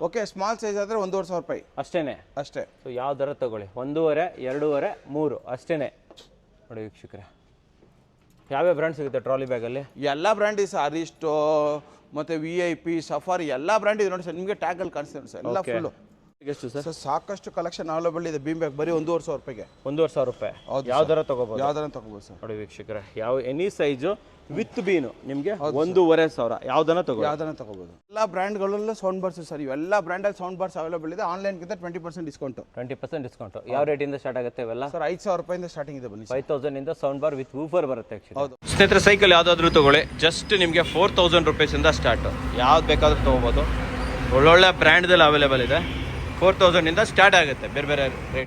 ಓಕೆ, ಸ್ಮಾಲ್ ಸೈಜ್ ಆದ್ರೆ 1500 ರೂಪಾಯಿ ಅಷ್ಟೇನೆ. ಅಷ್ಟೇ. ಸೊ ಯಾವ್ದಾರ ತಗೊಳ್ಳಿ, 1.5, 2.5, 3 ಅಷ್ಟೇನೆ. ನೋಡಿ ವೀಕ್ಷಕರೇ, ಯಾವ್ಯಾವ ಬ್ರ್ಯಾಂಡ್ ಸಿಗುತ್ತೆ ಟ್ರಾಲಿ ಬ್ಯಾಗಲ್ಲಿ? ಎಲ್ಲ ಬ್ರ್ಯಾಂಡ್ ಇದೆ ಸರ್. ಅರಿಸ್ಟೋ ಮತ್ತೆ VIP, ಸಫಾರಿ ಎಲ್ಲ ಬ್ರ್ಯಾಂಡ್ ಇದೆ ನೋಡಿ ಸರ್. ನಿಮಗೆ ಟ್ಯಾಗ್ ಅಲ್ಲಿ ಕಾಣಿಸ್ತದೆ ಸರ್, ಎಲ್ಲ ಫುಲ್ಲು. ಎಷ್ಟು ಸರ್? ಸಾಕಷ್ಟು ಕಲೆಕ್ಷನ್ ಅವೈಲೇಬಲ್ ಇದೆ. ಬೀಮ್ ಬ್ಯಾಗ್ ಬರೀ 1500 ರೂಪಾಯಿಗೆ. 1500 ರೂಪಾಯಿ. ಯಾವ್ದಾರ ತಗೋಬಹುದು? ಯಾವ್ದಾರ ತಗೋಬಹುದು ಸರ್. ನೋಡಿ ವೀಕ್ಷಕರೇ, ಯಾವ ಎನಿ ಸೈಜು ವಿತ್ ಬೀನು ನಿಮಗೆ 1500. ಯಾವ್ದನ್ನ ತಗೋಬಹುದು. ಎಲ್ಲ ಬ್ರ್ಯಾಂಡ್ಗಳಲ್ಲೂ ಸೌಂಡ್ ಬಾರ್ಸ್ ಸರ್. ಇವೆಲ್ಲ ಬ್ರ್ಯಾಂಡ್ ಅಲ್ಲಿ ಸೌಂಡ್ ಬಾರ್ಸ್ ಅವೈಲೇಬಲ್ ಇದೆ. ಆನ್ಲೈನ್ ಗಿಂತ 20% ಡಿಸ್ಕೌಂಟ್. 20% ಡಿಸ್ಕೌಂಟ್. ಯಾವ ರೇಟ್ ಇಂದ ಸ್ಟಾರ್ಟ್ ಆಗುತ್ತೆ ಇವೆಲ್ಲ? ಸರ್ 5000 ರೂಪಾಯಿಂದ ಸ್ಟಾರ್ಟಿಂಗ್ ಇದೆ ಬನ್ನಿ. 5000 ಇಂದ ಸೌಂಡ್ ಬಾರ್ ವಿತ್ ವೂಫರ್ ಬರುತ್ತೆ. ಹೌದು ಸ್ನೇಹಿತರೆ, ಸೈಕಲ್ ಯಾವ್ದಾದ್ರು ತಗೊಳ್ಳಿ, ಜಸ್ಟ್ ನಿಮಗೆ 4000 ರೂಪೀಸ್ ಇಂದ ಸ್ಟಾರ್ಟ್. ಯಾವ್ದು ಬೇಕಾದ್ರೂ ತಗೋಬಹುದು. ಒಳ್ಳೊಳ್ಳೆ ಬ್ರ್ಯಾಂಡ್ದಲ್ಲಿ ಅವೈಲೇಬಲ್ ಇದೆ. 4000 ಇಂದ ಸ್ಟಾರ್ಟ್ ಆಗುತ್ತೆ ಬೇರೆ ಬೇರೆ ರೇಟ್.